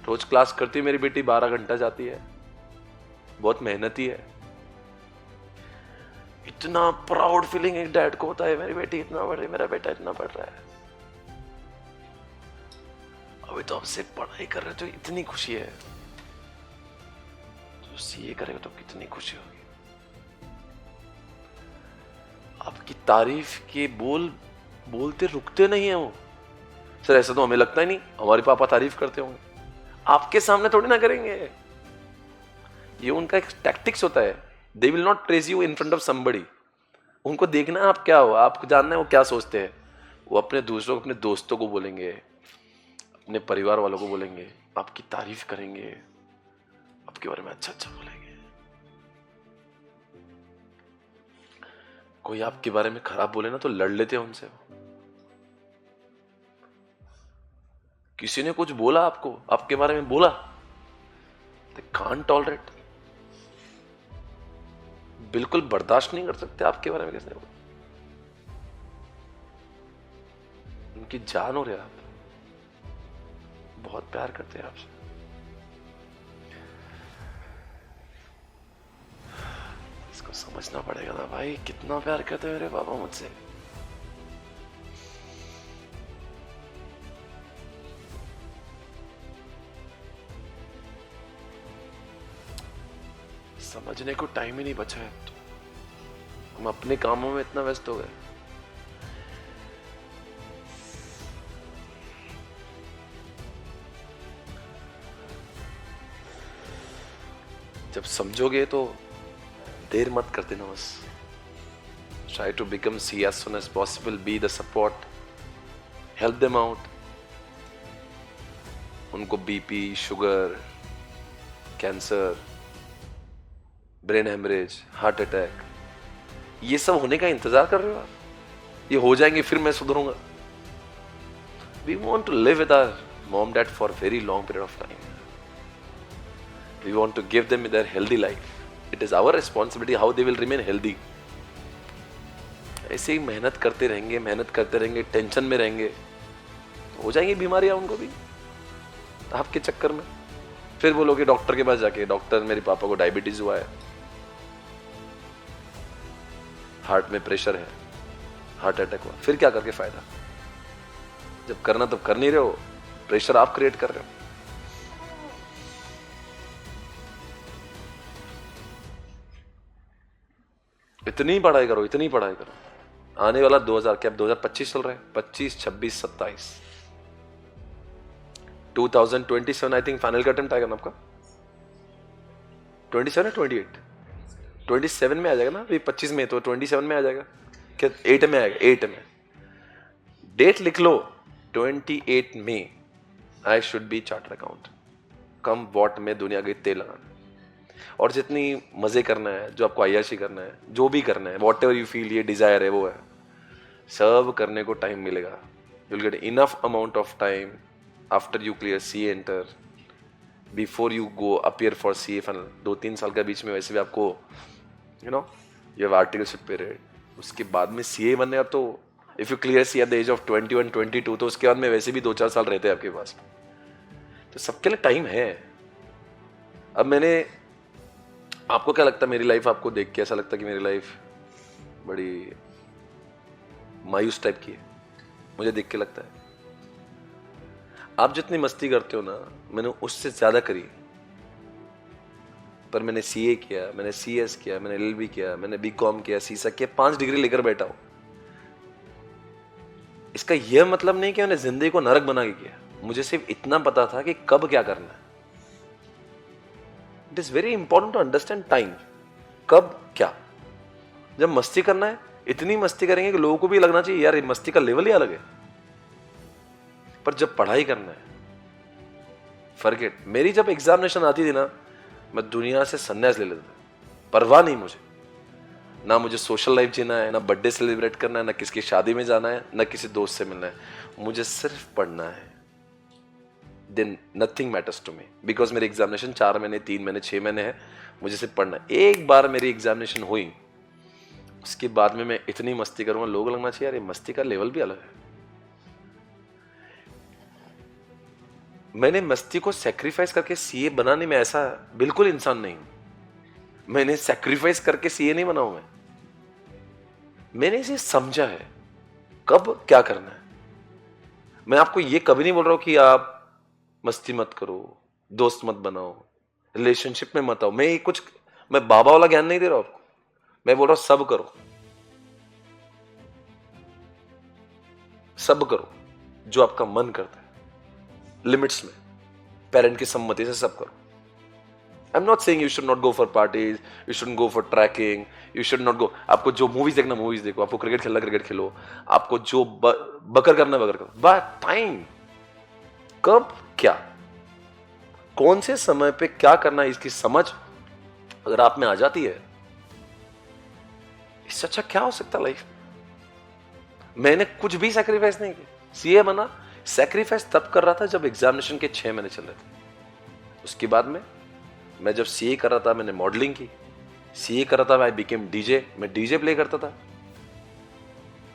रोज क्लास करती है मेरी बेटी, 12 घंटा जाती है, बहुत मेहनती है। इतना प्राउड फीलिंग एक डैड को होता है, मेरी बेटी इतना पढ़ रही, मेरा बेटा इतना पढ़ रहा है। अभी तो आपसे पढ़ाई कर रहे तो इतनी खुशी है, तो सीए करेगा तो कितनी खुशी होगी। आपकी तारीफ के बोल बोलते रुकते नहीं है वो। सर ऐसा तो हमें लगता ही नहीं, हमारे पापा तारीफ करते होंगे। आपके सामने थोड़ी ना करेंगे, ये उनका एक टैक्टिक्स होता है। They will not praise you in front of somebody. उनको देखना है आप क्या हो, आपको जानना है वो क्या सोचते हैं। वो अपने दूसरों, अपने दोस्तों को बोलेंगे, अपने परिवार वालों को बोलेंगे, आपकी तारीफ करेंगे, आपके बारे में अच्छा अच्छा बोलेंगे। कोई आपके बारे में खराब बोले ना तो लड़ लेते हैं उनसे। किसी ने कुछ बोला आपको, आपके बारे में बोला, they can't tolerate, बिल्कुल बर्दाश्त नहीं कर सकते आपके बारे में किसी ने बोला। उनकी जान हो रहे आप, बहुत प्यार करते हैं आपसे। इसको समझना पड़ेगा ना भाई, कितना प्यार करते हैं मेरे पापा मुझसे। समझने को टाइम ही नहीं बचा है। तो हम अपने कामों में इतना व्यस्त हो गए। जब समझोगे तो देर मत कर देना बस। Try to become C as soon as possible. Be the support. Help them out. उनको BP, sugar, cancer, brain haemorrhage, heart attack, ये सब होने का इंतजार कर रहे हो आप? ये हो जाएंगे फिर मैं सुधरूंगा। We want to live with our mom dad for a very long period of time. We want to give them their healthy life. It is our responsibility how they will remain healthy. ऐसे ही मेहनत करते रहेंगे, tension में रहेंगे, हो जाएंगी बीमारियां उनको भी आपके चक्कर में। फिर बोलोगे डॉक्टर के पास जाके, डॉक्टर मेरे पापा को डायबिटीज हुआ है, हार्ट में प्रेशर है, हार्ट अटैक हुआ। फिर क्या करके फायदा? जब करना तब कर नहीं रहे हो, प्रेशर आप क्रिएट कर रहे हो। इतनी पढ़ाई करो। आने वाला 2000 क्या 2025 चल रहा है, 25, 26, 27, 2027 आई थिंक फाइनल का अटेम्प्ट आएगा ना आपका। 27 है 28, 27 में आ जाएगा ना। अभी 25 में तो 27 में आ जाएगा क्या? 8 में आएगा, 8 में। डेट लिख लो, 28 में I should be chartered account. Come what में दुनिया गई तेल लगाना, और जितनी मजे करना है, जो आपको अय्याशी करना है, जो भी करना है, वॉट एवर यू फील, ये डिजायर है वो है, सब करने को टाइम मिलेगा। You will get enough amount of time after you clear C inter, before you go appear for C A final. 2-3 साल का बीच में वैसे भी आपको यू हैव आर्टिकलशिप पीरियड। उसके बाद में सी ए बनने का तो if you clear C at the age of 21, 22, तो उसके बाद में वैसे भी 2-4 साल रहते हैं आपके पास। तो सबके लिए टाइम है। अब मैंने, आपको क्या लगता है मेरी लाइफ आपको देख के ऐसा लगता है कि मेरी लाइफ बड़ी मायूस टाइप की है? मुझे देख के लगता है आप जितनी मस्ती करते हो ना, मैंने उससे ज्यादा करी। पर मैंने सीए किया, मैंने सीएस किया, मैंने एलएलबी किया, मैंने बीकॉम किया, सीसा किया, 5 डिग्री लेकर बैठा हूं। इसका यह मतलब नहीं कि मैंने जिंदगी को नरक बना के किया। मुझे सिर्फ इतना पता था कि कब क्या करना है। It is very important to understand time, कब क्या। जब मस्ती करना है, इतनी मस्ती करेंगे कि लोगों को भी लगना चाहिए यार ये मस्ती का लेवल ही अलग है। पर जब पढ़ाई करना है, फॉरगेट। मेरी जब एग्जामिनेशन आती थी ना, मैं दुनिया से संन्यास ले लेता था। परवाह नहीं मुझे, ना मुझे सोशल लाइफ जीना है, ना बर्थडे सेलिब्रेट करना है, ना किसकी शादी में जाना है, ना किसी दोस्त से मिलना है। मुझे सिर्फ पढ़ना है। Then nothing matters to me, because मेरी एग्जामिनेशन 4 महीने, 3 महीने, 6 महीने है। मुझे सिर्फ पढ़ना है। एक बार मेरी एग्जामिनेशन हुई, उसके बाद में मैं इतनी मस्ती करूंगा, लोग लगना चाहिए यार ये मस्ती का लेवल भी अलग है। मैंने मस्ती को सेक्रीफाइस करके सीए बनाने में ऐसा बिल्कुल इंसान नहीं हूं। मैंने सेक्रीफाइस करके सीए नहीं बना हूं। मैंने इसे समझा है कब क्या करना है। मैं आपको ये कभी नहीं बोल रहा हूं कि आप मस्ती मत करो, दोस्त मत बनाओ, रिलेशनशिप में मत आओ। मैं बाबा वाला ज्ञान नहीं दे रहा हूं आपको। मैं बोल रहा हूं सब करो, सब करो जो आपका मन करता है, लिमिट्स में, पेरेंट की सम्मति से सब करो। I am not saying you should not go for parties, you should go for trekking, you should not go. आपको जो मूवीज देखना मूवीज देखो, आपको क्रिकेट खेलना क्रिकेट खेलो, आपको जो बकर करना बकर करो। बट टाइम, कब क्या, कौन से समय पे क्या करना है, इसकी समझ अगर आप में आ जाती है, इससे अच्छा क्या हो सकता लाइफ। मैंने कुछ भी सैक्रिफाइस नहीं किया। सीए बना, सैक्रिफाइस तब कर रहा था जब एग्जामिनेशन के 6 महीने चल रहे थे। उसके बाद में मैं जब सीए कर रहा था, मैंने मॉडलिंग की। सीए कर रहा था, आई बिकेम डीजे। मैं डीजे प्ले करता था।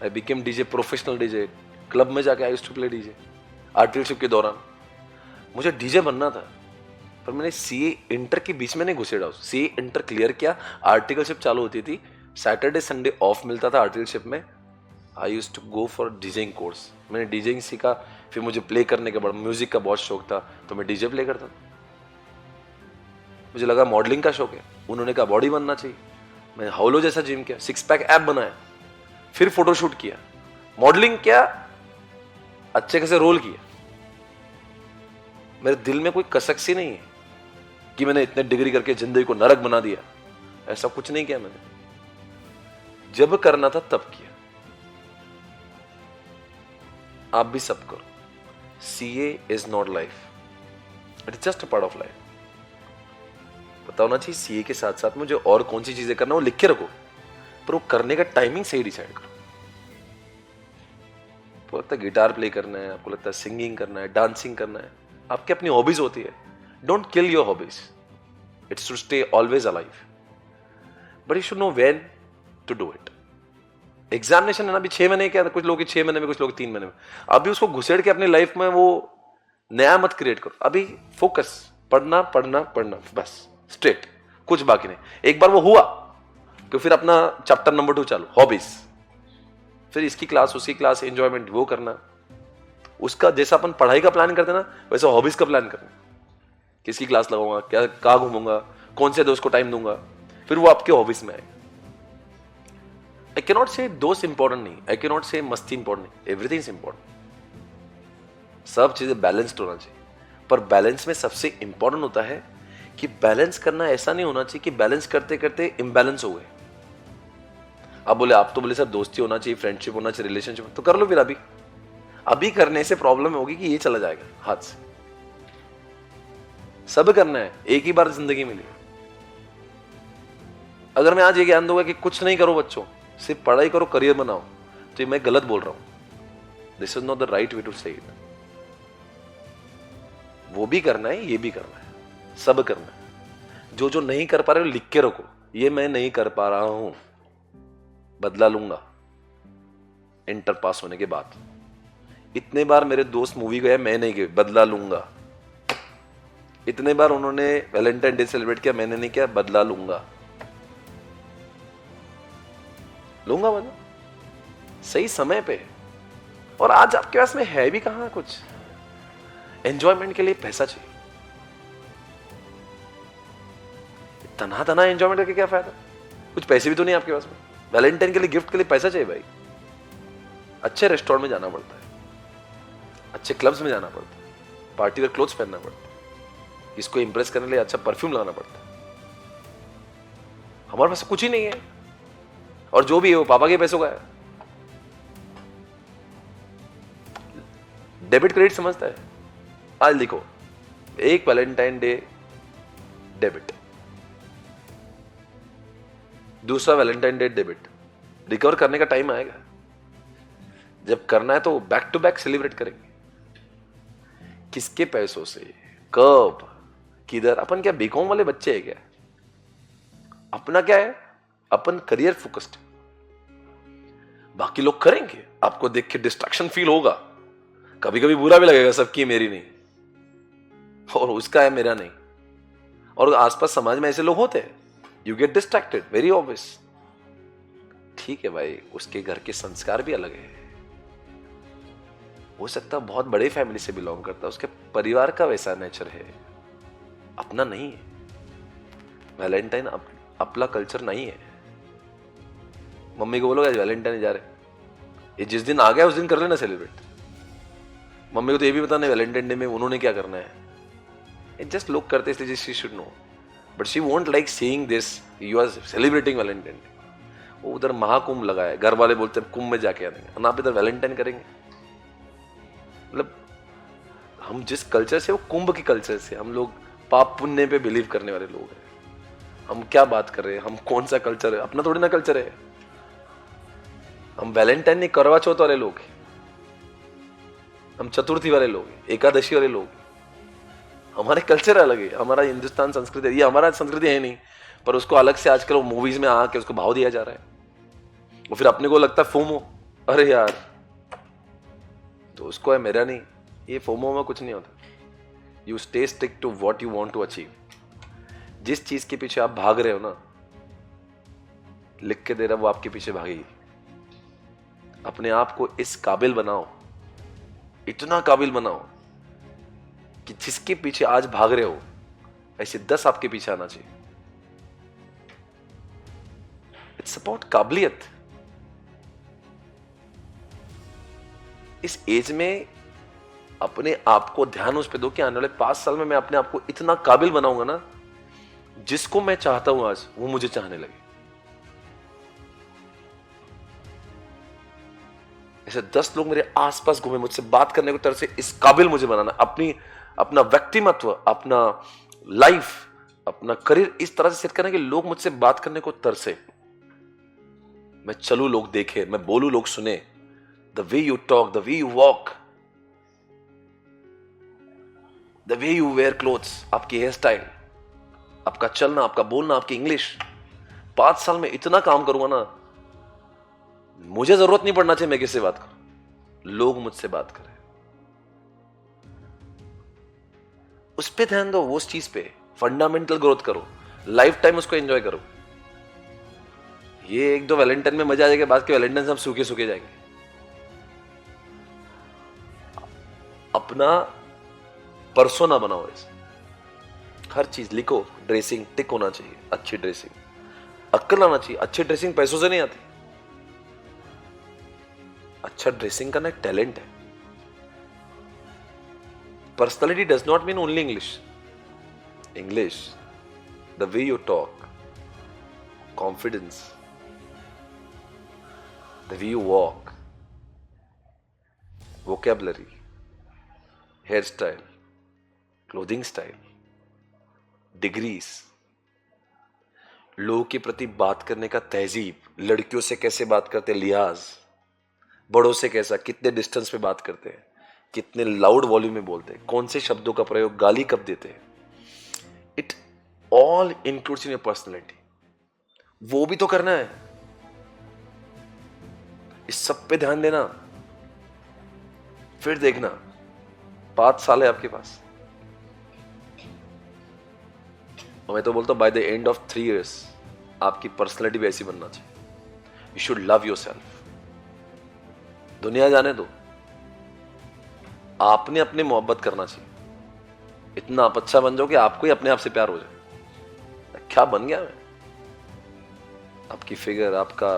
I became DJ, professional DJ. Club में जाके I used to play DJ. Articleship के दौरान मुझे डीजे बनना था, पर मैंने सीए इंटर के बीच में नहीं घुसे डाउन। सीए इंटर क्लियर किया, आर्टिकलशिप चालू होती थी, सैटरडे संडे ऑफ मिलता था आर्टिकलशिप में। I used to go for DJing course. मैंने डीजेइंग सीखा, फिर मुझे प्ले करने का बड़ा म्यूजिक का बहुत शौक था, तो मैं डीजे प्ले करता था। मुझे लगा मॉडलिंग का शौक है, उन्होंने कहा बॉडी बनना चाहिए, मैंने हाउलो जैसा जिम किया, 6 पैक ऐप बनाया, फिर फोटोशूट किया, मॉडलिंग किया, अच्छे खासे रोल किया। मेरे दिल में कोई कसक सी नहीं है कि मैंने इतने डिग्री करके जिंदगी को नरक बना दिया, ऐसा कुछ नहीं किया मैंने। जब करना था तब किया। आप भी सब करो। CA is not life, it is just a part of life. पता होना चाहिए CA के साथ साथ मुझे और कौन सी चीजें करना, वो लिख के रखो, पर वो करने का टाइमिंग सही डिसाइड करो। आपको लगता है गिटार प्ले करना है, आपको लगता है सिंगिंग करना है, डांसिंग करना है, आपकी अपनी हॉबीज होती है। Don't kill your hobbies, it's to stay always alive, but you should know when to do it. Examination है ना, अभी 6 महीने क्या, कुछ लोग 6 महीने में, कुछ लोग 3 महीने में। अभी उसको घुसेड़ के अपनी लाइफ में वो नया मत क्रिएट करो। अभी फोकस, पढ़ना पढ़ना पढ़ना, बस स्ट्रेट, कुछ बाकी नहीं। एक बार वो हुआ तो फिर अपना चैप्टर नंबर 2 चालू, हॉबीज, फिर इसकी क्लास उसकी क्लास, एंजॉयमेंट वो करना। उसका जैसा अपन पढ़ाई का प्लान करते ना, वैसा हॉबीज का प्लान करना। किसकी क्लास लगाऊंगा, क्या कहाँ घूमूंगा, कौन से दोस्त को टाइम दूंगा, फिर वो आपके हॉबीज में आए। आई कैन नॉट से दोस्त इंपॉर्टेंट नहीं, आई कैन नॉट से मस्ती इंपॉर्टेंट नहीं, एवरीथिंग इज इंपॉर्टेंट। सब चीजें बैलेंस्ड होना चाहिए, पर बैलेंस में सबसे इंपॉर्टेंट होता है कि बैलेंस करना ऐसा नहीं होना चाहिए कि बैलेंस करते करते इम्बैलेंस हो गए। आप बोले, आप तो बोले सर दोस्ती होना चाहिए, फ्रेंडशिप होना चाहिए, रिलेशनशिप, तो कर लो फिर। अभी करने से प्रॉब्लम होगी कि ये चला जाएगा हाथ से। सब करना है, एक ही बार जिंदगी मिली। अगर मैं आज ये ज्ञान दूंगा कि कुछ नहीं करो बच्चों, सिर्फ पढ़ाई करो, करियर बनाओ, तो मैं गलत बोल रहा हूं। This is not the right way to say it. वो भी करना है, ये भी करना है, सब करना है। जो जो नहीं कर पा रहे हो लिख के रखो, ये मैं नहीं कर पा रहा हूं, बदला लूंगा इंटर पास होने के बाद। इतने बार मेरे दोस्त मूवी गए, मैं नहीं गए, बदला लूंगा। इतने बार उन्होंने वैलेंटाइन डे सेलिब्रेट किया, मैंने नहीं किया, बदला लूंगा। लूंगा बदला सही समय पे। और आज आपके पास में है भी कहां कुछ। एंजॉयमेंट के लिए पैसा चाहिए, तना तना एंजॉयमेंट करके क्या फायदा, कुछ पैसे भी तो नहीं आपके पास में। वैलेंटाइन के लिए गिफ्ट के लिए पैसा चाहिए भाई। अच्छे रेस्टोरेंट में जाना पड़ता है, अच्छे क्लब्स में जाना पड़ता है, पार्टी वेयर क्लोथ्स पहनना पड़ता है, इसको इंप्रेस करने के लिए अच्छा परफ्यूम लगाना पड़ता है। हमारे पास कुछ ही नहीं है, और जो भी है वो पापा के पैसों का है। डेबिट क्रेडिट समझता है? आज लिखो, एक वैलेंटाइन डे डेबिट, दूसरा वैलेंटाइन डे डेबिट। रिकवर करने का टाइम आएगा, जब करना है तो बैक टू बैक सेलिब्रेट करेंगे। किसके पैसों से, कब, किधर? अपन क्या बीकॉम वाले बच्चे हैं क्या? अपना क्या है, अपन करियर फोकस्ड। बाकी लोग करेंगे, आपको देख के डिस्ट्रैक्शन फील होगा, कभी कभी बुरा भी लगेगा, सबकी मेरी नहीं, और उसका है मेरा नहीं। और आसपास समाज में ऐसे लोग होते हैं, you get distracted, very obvious. ठीक है भाई, उसके घर के संस्कार भी अलग है, हो सकता है बहुत बड़े फैमिली से बिलोंग करता है, उसके परिवार का वैसा नेचर है, अपना नहीं है। वैलेंटाइन अपना कल्चर नहीं है। मम्मी को बोलो आज वैलेंटाइन जा रहे, ये जिस दिन आ गया उस दिन कर लेना सेलिब्रेट। मम्मी को तो ये भी पता नहीं वैलेंटाइन डे में उन्होंने क्या करना है, इट जस्ट लोग करते इसलिए she should know, but she won't like seeing this you are celebrating Valentine day. वो उधर महाकुंभ लगा है, घर वाले बोलते हैं कुंभ में जाके आएंगे, आप इधर वैलेंटाइन करेंगे। मतलब हम जिस कल्चर से, वो कुंभ की कल्चर से, हम लोग पाप पुण्य पे बिलीव करने वाले लोग हैं। हम क्या बात कर रहे हैं, हम कौन सा कल्चर है, अपना थोड़ी ना कल्चर है। हम वैलेंटाइन नहीं, करवा चौथ वाले लोग हैं, हम चतुर्थी वाले लोग हैं, एकादशी वाले लोग हैं। हमारे कल्चर अलग है, हमारा हिंदुस्तान संस्कृति, ये हमारा संस्कृति है नहीं, पर उसको अलग से आजकल वो मूवीज में आके उसको भाव दिया जा रहा है। और फिर अपने को लगता है फोमो, अरे यार तो उसको है, मेरा नहीं। ये फोमो में कुछ नहीं होता। You stay stick to what you want to achieve. जिस चीज के पीछे आप भाग रहे हो ना, लिख के दे रहा, वो आपके पीछे भागेगी। अपने आप को इस काबिल बनाओ, इतना काबिल बनाओ कि जिसके पीछे आज भाग रहे हो, ऐसे 10 आपके पीछे आना चाहिए। इट्स अबाउट काबिलियत। इस एज में अपने आप को ध्यान उस पे दो कि आने वाले 5 साल में मैं अपने आप को इतना काबिल बनाऊंगा ना, जिसको मैं चाहता हूं आज वो मुझे चाहने लगे। ऐसे 10 लोग मेरे आसपास घूमे, मुझसे बात करने को तरसे, इस काबिल मुझे बनाना, अपना व्यक्तिमत्व, अपना लाइफ, अपना करियर इस तरह से सेट करना कि लोग मुझसे बात करने को तरसे। मैं चलूं लोग देखे, मैं बोलूं लोग सुने। The way you talk, the way you walk, the way you wear clothes, आपकी हेयर स्टाइल, आपका चलना, आपका बोलना, आपकी इंग्लिश। 5 साल में इतना काम करूंगा ना, मुझे जरूरत नहीं पड़ना चाहिए मैं किससे बात करूं, लोग मुझसे बात करें। उस पे ध्यान दो, उस चीज पे फंडामेंटल ग्रोथ करो, लाइफ टाइम उसको एंजॉय करो। ये 1-2 वैलेंटाइन में मजा आ जाएगा, बाद के वैलेंटाइन सब सूखे सूखे जाएंगे। अपना पर्सोना बनाओ, इसे हर चीज लिखो। ड्रेसिंग टिक होना चाहिए, अच्छी ड्रेसिंग, अक्ल आना चाहिए। अच्छी ड्रेसिंग पैसों से नहीं आती, अच्छा ड्रेसिंग करना एक टैलेंट है। Personality does not mean only English, the way you talk, confidence, the way you walk, vocabulary, hair style, clothing style, degrees, लोगों के प्रति बात करने का तहजीब, लड़कियों से कैसे बात करते, लिहाज, बड़ों से कैसा, कितने डिस्टेंस पे बात करते हैं, कितने लाउड वॉल्यूम में बोलते हैं, कौन से शब्दों का प्रयोग, गाली कब देते हैं। It all includes in your personality. वो भी तो करना है, इस सब पे ध्यान देना। फिर देखना 5 साल है आपके पास, और मैं तो बोलता हूं by the end of 3 years आपकी पर्सनैलिटी भी ऐसी बनना चाहिए। You should love yourself. दुनिया जाने दो, आपने अपने मोहब्बत करना चाहिए। इतना आप अच्छा बन जाओ कि आपको ही अपने आप से प्यार हो जाए। क्या बन गया मैं, आपकी फिगर, आपका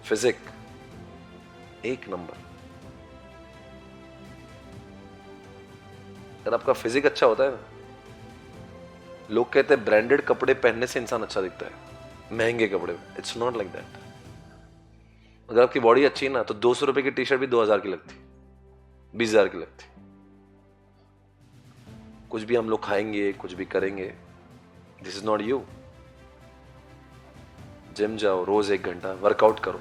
फिजिक एक नंबर। अगर आपका फिजिक अच्छा होता है ना, लोग कहते हैं ब्रांडेड कपड़े पहनने से इंसान अच्छा दिखता है, महंगे कपड़े। It's not like that. अगर आपकी बॉडी अच्छी है ना, तो 200 रुपए की टी शर्ट भी 2000 की लगती, 20,000 की लगती। कुछ भी हम लोग खाएंगे, कुछ भी करेंगे, this is not you. Gym जाओ, रोज 1 घंटा वर्कआउट करो,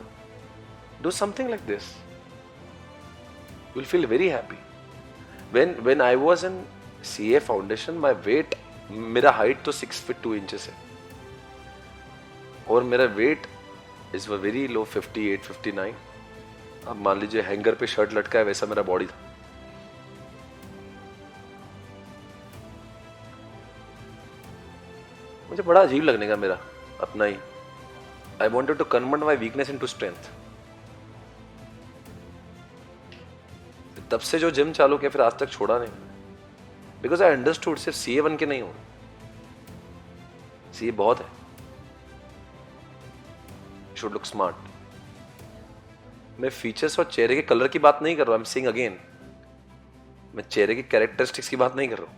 do something like this, you will feel very happy. when I was in CA foundation, my weight, मेरा हाइट तो 6 feet 2 inches है, और मेरा वेट इज वेरी लो, 58, 59। अब मान लीजिए हैंगर पे शर्ट लटका है, वैसा मेरा बॉडी था। मुझे बड़ा अजीब लगने का मेरा अपना ही। I wanted to convert my weakness into strength. तब से जो जिम चालू किया, फिर आज तक छोड़ा नहीं, बिकॉज आई अंडरस्टूड सिर्फ CA बन के नहीं हो, CA बहुत है, शुड लुक स्मार्ट। मैं फीचर्स और चेहरे के कलर की बात नहीं कर रहा हूं, आई एम सेइंग अगेन, मैं चेहरे की कैरेक्टरिस्टिक्स की बात नहीं कर रहा हूं।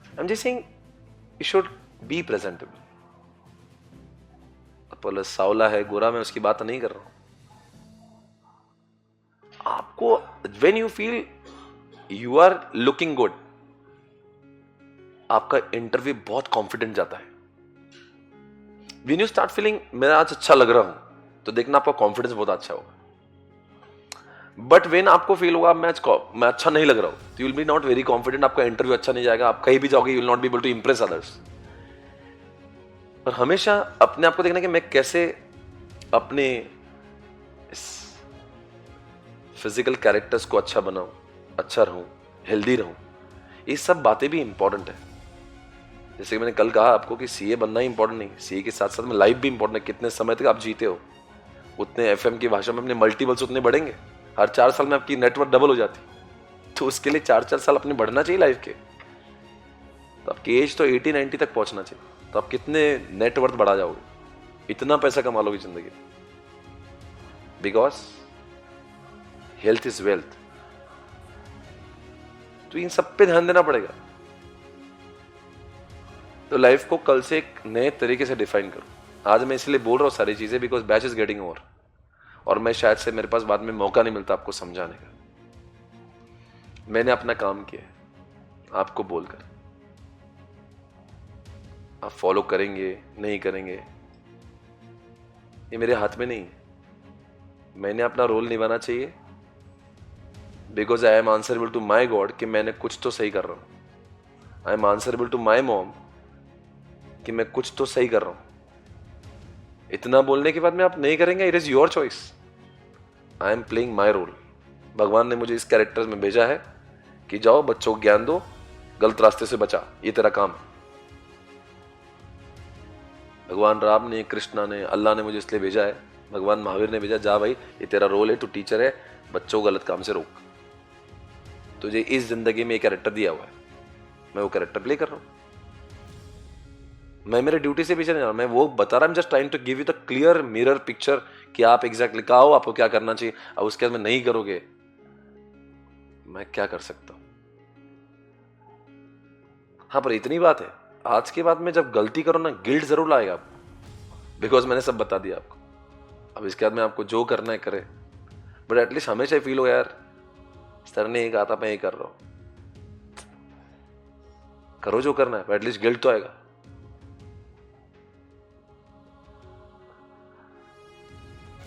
I am just saying you should be presentable. अपोलो सावला है, गोरा, मैं उसकी बात नहीं कर रहा हूं। आपको when you feel you are looking good, आपका इंटरव्यू बहुत कॉन्फिडेंट जाता है। व्हेन यू स्टार्ट फीलिंग मैं आज अच्छा लग रहा हूं, तो देखना आपका कॉन्फिडेंस बहुत अच्छा होगा। बट व्हेन आपको फील होगा मैं अच्छा नहीं लग रहा हूं, तो you will be not very confident, आपका इंटरव्यू अच्छा नहीं जाएगा, आप कहीं भी जाओगे you will not be able to impress others. और हमेशा अपने आप को देखना कि मैं कैसे अपने फिजिकल कैरेक्टर्स को अच्छा बनाऊं, अच्छा रहूं, हेल्दी रहूं। ये सब बातें भी इंपॉर्टेंट है। जैसे कि मैंने कल कहा आपको कि CA बनना ही इंपॉर्टेंट नहीं, CA के साथ साथ में लाइफ भी इंपॉर्टेंट है। कितने समय तक आप जीते हो, उतने FM की भाषा में अपने मल्टीपल्स उतने बढ़ेंगे। हर 4 साल में आपकी नेटवर्थ डबल हो जाती, तो उसके लिए 4-4 साल अपने बढ़ना चाहिए लाइफ के। तो आपकी एज तो 80-90 तक पहुंचना चाहिए, तो आप कितने नेटवर्थ बढ़ा जाओगे। इतना पैसा कमा लोगे जिंदगी में, बिकॉज हेल्थ इज वेल्थ। तो इन सब पे ध्यान देना पड़ेगा। तो लाइफ को कल से एक नए तरीके से डिफाइन करो। आज मैं इसलिए बोल रहा हूं सारी चीजें because batch is getting over, और मैं शायद से मेरे पास बाद में मौका नहीं मिलता आपको समझाने का। मैंने अपना काम किया आपको बोलकर, आप फॉलो करेंगे नहीं करेंगे ये मेरे हाथ में नहीं है। मैंने अपना रोल निभाना चाहिए because I am answerable to my God कि मैंने कुछ तो सही कर रहा हूं। I am answerable to my mom कि मैं कुछ तो सही कर रहा हूं। इतना बोलने के बाद में आप नहीं करेंगे, it is your choice. I am playing my role. भगवान ने मुझे इस कैरेक्टर में भेजा है कि जाओ बच्चों को ज्ञान दो, गलत रास्ते से बचा, ये तेरा काम है। भगवान राम ने, कृष्णा ने, अल्लाह ने मुझे इसलिए भेजा है, भगवान महावीर ने भेजा, जा भाई ये तेरा रोल है, तू टीचर है, बच्चों को गलत काम से रोक। तुझे इस जिंदगी में एक कैरेक्टर दिया हुआ है, मैं वो कैरेक्टर प्ले कर रहा हूं। मैं मेरे ड्यूटी से पीछे नहीं जा रहा, मैं वो बता रहा हूं, just trying to give you the clear mirror picture कि आप एग्जैक्टली कहा हो आपको क्या करना चाहिए। अब उसके बाद में नहीं करोगे, मैं क्या कर सकता हूं। हाँ पर इतनी बात है, आज के बाद में जब गलती करो ना, गिल्ट जरूर लाएगा आपको, बिकॉज मैंने सब बता दिया आपको। अब इसके बाद में आपको जो करना है करे, बट एटलीस्ट हमेशा फील हो यार सर ने ये कहा था मैं ये कर रहा हूं। करो जो करना है, एटलीस्ट गिल्ट तो आएगा।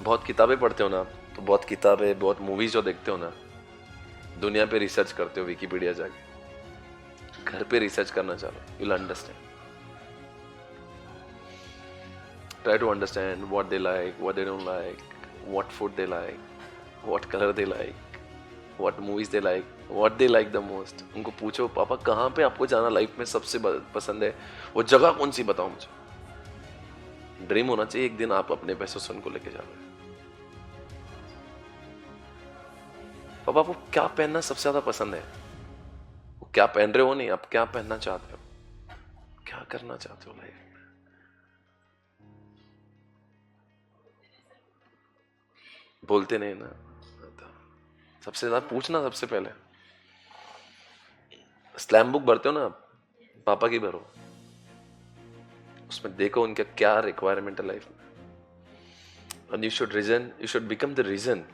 बहुत किताबें पढ़ते हो ना आप, तो बहुत किताबें, बहुत मूवीज जो देखते हो ना, दुनिया पे रिसर्च करते हो, विकिपीडिया जाके घर पे रिसर्च करना चाहो, you will understand. Try to understand what they like, what they don't like, what food they like, what colour they like, what movies they like, what they like the most. उनको पूछो पापा कहाँ पे आपको जाना life में सबसे पसंद है, वो जगह कौन सी बताओ मुझे। ड्रीम होना चाहिए एक दिन आप अपने पैसों से उनको लेके जा रहे हो। पापा आपको क्या पहनना सबसे ज्यादा पसंद है, वो क्या पहन रहे हो नहीं, आप क्या पहनना चाहते हो, क्या करना चाहते हो लाइफ में। बोलते नहीं ना, सबसे ज्यादा पूछना। सबसे पहले स्लैम बुक भरते हो ना आप, पापा की भरो, उसमें देखो उनका क्या रिक्वायरमेंट है लाइफ में, and you should become the reason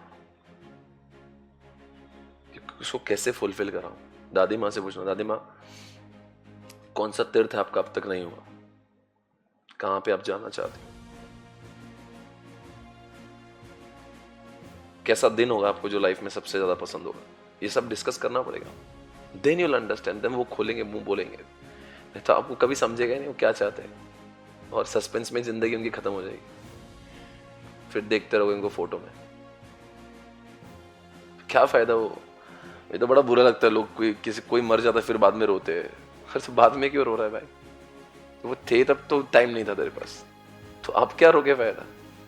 उसको कैसे फुलफिल कराऊं। दादी माँ से पूछना, दादी माँ कौन सा तीर्थ है आपका अब तक नहीं हुआ, कहां पे आप जाना चाहते हो, कैसा दिन होगा आपको जो लाइफ में सबसे ज्यादा पसंद होगा, ये सब डिस्कस करना पड़ेगा। Then you'll understand them. वो खोलेंगे मुंह बोलेंगे, नहीं तो आपको कभी समझेगा ही नहीं वो क्या चाहते हैं, और सस्पेंस में जिंदगी उनकी खत्म हो जाएगी। फिर देखते रहोगे उनको फोटो में, क्या फायदा। वो ये तो बड़ा बुरा लगता है, लोग कोई मर जाता है फिर बाद में रोते हैं। फिर तो बाद में क्यों रो रहा है भाई, वो थे तब तो टाइम नहीं था तेरे पास, तो अब क्या रोके फायदा।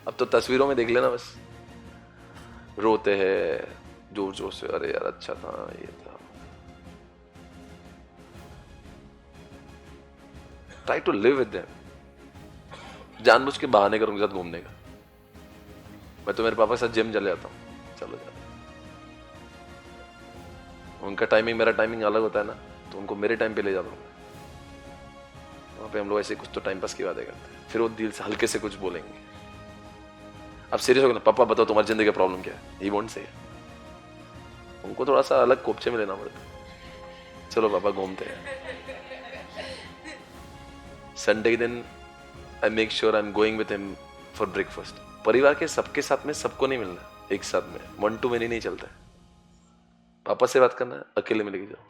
अब तो तस्वीरों में देख लेना बस, रोते हैं जोर जोर से, अरे यार अच्छा था ये था। Try to live with them. जानबूझ के बहाने करो उनके साथ घूमने का, मैं तो मेरे पापा के साथ जिम चले जाता हूँ, चलो जाता। उनका टाइमिंग मेरा टाइमिंग अलग होता है ना, तो उनको मेरे टाइम पे ले जाता हूँ। वहां पे हम लोग ऐसे कुछ तो टाइम पास की बातें करते हैं, फिर वो दिल से हल्के से कुछ बोलेंगे। अब सीरियस हो गया, पापा बताओ तुम्हारी जिंदगी का प्रॉब्लम क्या है, ही वोंट से। उनको थोड़ा सा अलग कोपचे में लेना पड़ता है। चलो पापा घूमते हैं। संडे के दिन I make sure I am going with him for breakfast. परिवार के सबके साथ में सबको नहीं मिलना एक साथ में, 1 to many नहीं चलता है। पापा से बात करना है अकेले में लेके जाओ,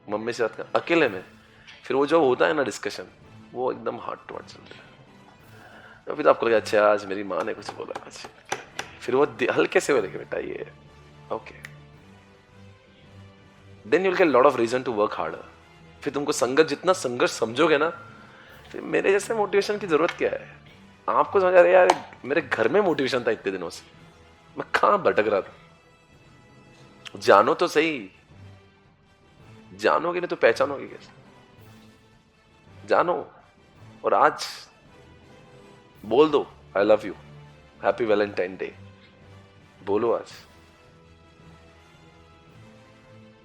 मम्मी से बात करना अकेले में, फिर वो जो होता है ना डिस्कशन, वो एकदम हार्ट टू हार्ट चलता है। तो फिर आपको लगा अच्छा आज मेरी माँ ने कुछ बोला कुछ, फिर वो हल्के से बोलेंगे बेटा ये okay, then you will get lot of reason to work harder. फिर तुमको संघर्ष, जितना संघर्ष समझोगे ना, फिर मेरे जैसे मोटिवेशन की जरूरत क्या है। आपको समझ आ रहा है यार, मेरे घर में मोटिवेशन था इतने दिनों से, मैं कहां भटक रहा था। जानो तो सही, जानोगे नहीं तो पहचानोगे कैसे। जानो और आज बोल दो I love you, happy Valentine day, बोलो आज।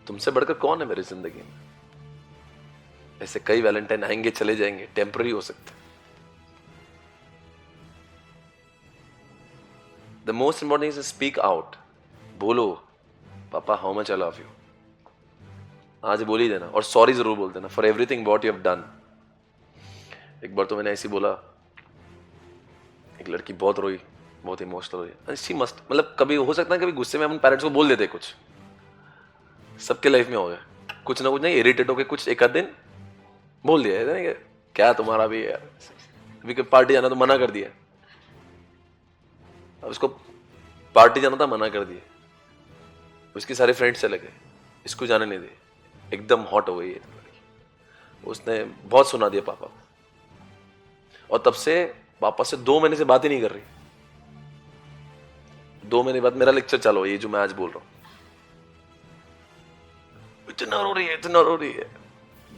तुमसे बढ़कर कौन है मेरी जिंदगी में? ऐसे कई वैलेंटाइन आएंगे चले जाएंगे, टेम्पररी हो सकते। The most important is speak out, बोलो पापा how much I love you, आज बोल ही देना। और सॉरी जरूर बोल देना for everything what you have done. एक बार तो मैंने ऐसे बोला, एक लड़की बहुत रोई, बहुत इमोशनल हुई। शी मस्ट, मतलब कभी हो सकता है कभी गुस्से में हम पेरेंट्स को बोल देते कुछ, सबके लाइफ में हो गया कुछ ना कुछ, नहीं इरिटेट होकर कुछ एक आध दिन बोल दिया है नहीं, क्या तुम्हारा भी यार, अभी पार्टी जाना तो मना कर दिया, अब उसको पार्टी जाना था मना कर दिया, उसके सारे फ्रेंड्स चले गए, इसको जाने नहीं दिए, एकदम हॉट हो गई है उसने बहुत सुना दिया पापा को, और तब से पापा से 2 महीने से बात ही नहीं कर रही। 2 महीने बाद मेरा लेक्चर चालू है, ये जो मैं आज बोल रहा हूं। इतना रो रही है, इतना रो रही है,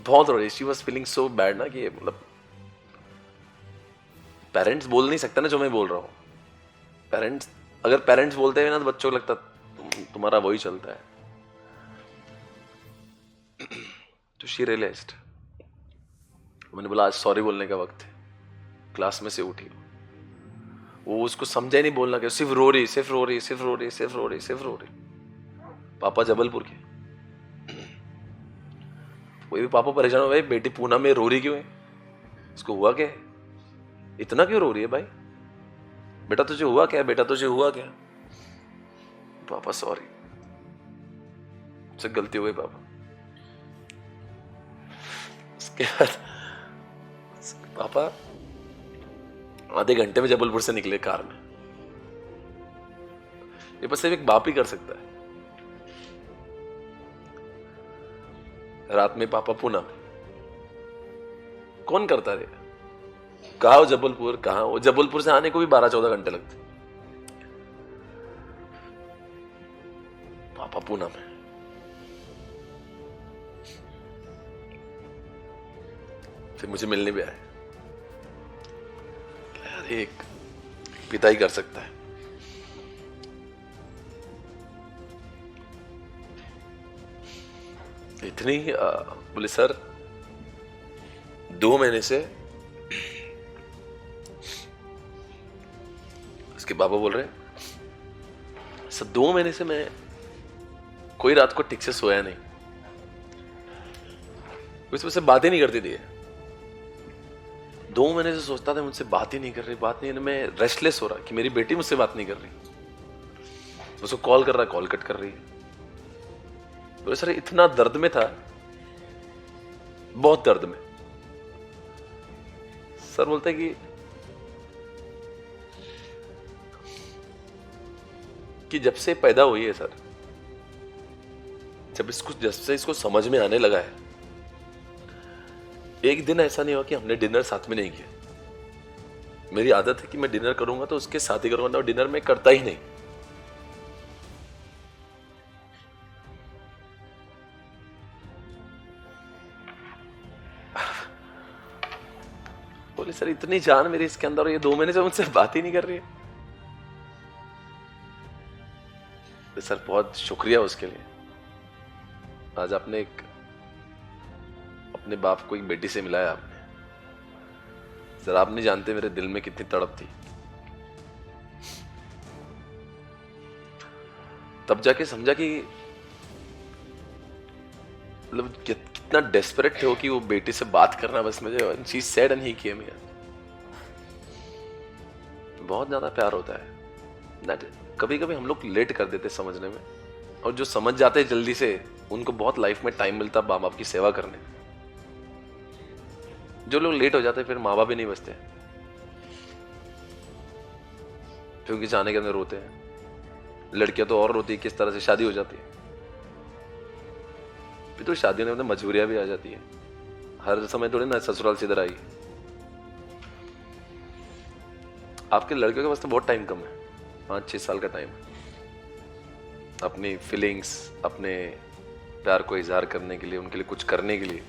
बहुत रो रही है। She was feeling so bad ना, कि मतलब पेरेंट्स बोल नहीं सकता ना जो मैं बोल रहा हूँ। पेरेंट्स, अगर पेरेंट्स बोलते हैं ना तो बच्चों को लगता तुम्हारा वही चलता है। तो शी रियलाइज्ड, मैंने बोला आज सॉरी बोलने का वक्त है। क्लास में से उठी, वो उसको समझा ही नहीं बोलना, क्या सिर्फ रो रही, सिर्फ रो रही, सिर्फ रो रही, सिर्फ रो रही, सिर्फ रो रही। पापा जबलपुर के, कोई भी पापा परेशान हो, भाई बेटी पूना में रो रही क्यों है, इसको हुआ क्या है, इतना क्यों रो रही है भाई, बेटा तुझे हुआ क्या, बेटा तुझे हुआ क्या। पापा सॉरी, मुझसे गलती हो गई पापा। उसके बाद पापा आधे घंटे में जबलपुर से निकले कार में। ये बस सिर्फ एक बाप ही कर सकता है। रात में पापा पूना में, कौन करता है, कहा वो जबलपुर, कहा वो जबलपुर से आने को भी 12-14 घंटे लगते। पापा पूना में, फिर मुझे मिलने भी आए। यार एक पिता ही कर सकता है। इतनी बोले सर 2 महीने से, उसके बाबा बोल रहे सर 2 महीने से मैं कोई रात को ठीक से सोया नहीं, मुझसे बात ही नहीं करती थी। 2 महीने से सोचता था मुझसे बात ही नहीं कर रही, बात नहीं, मैं रेस्टलेस हो रहा कि मेरी बेटी मुझसे बात नहीं कर रही, उसको कॉल कर रहा, कॉल कट कर रही है। बोले सर इतना दर्द में था, बहुत दर्द में। सर बोलते कि जब से पैदा हुई है सर, जब से इसको समझ में आने लगा है, एक दिन ऐसा नहीं हुआ कि हमने डिनर साथ में नहीं किया। मेरी आदत है कि मैं डिनर करूंगा तो उसके साथ ही करूंगा, और डिनर में करता ही नहीं। बोले सर इतनी जान मेरी इसके अंदर, और ये 2 महीने से मुझसे बात ही नहीं कर रही है। तो सर बहुत शुक्रिया उसके लिए, आज आपने अपने बाप को एक बेटी से मिलाया आपने। सर आप नहीं जानते मेरे दिल में कितनी तड़प थी। तब जाके समझा कि मतलब कितना डेस्परेट थे वो, कि वो बेटी से बात करना बस मुझे, she said and he came here. बहुत ज्यादा प्यार होता है। कभी कभी हम लोग लेट कर देते समझने में, और जो समझ जाते हैं जल्दी से उनको बहुत लाइफ में टाइम मिलता माँ बाप की सेवा करने। जो लोग लेट हो जाते हैं फिर माँ बाप भी नहीं बचते, फिर उनके जाने के अंदर रोते हैं। लड़कियां तो और रोती है, किस तरह से शादी हो जाती है, फिर तो शादियों में मजबूरियां भी आ जाती है। हर समय थोड़ी ना ससुराल से इधर आई। आपके लड़कियों के पास तो बहुत टाइम कम है, 5-6 साल का टाइम है अपनी फीलिंग्स, अपने प्यार को इजहार करने के लिए, उनके लिए कुछ करने के लिए।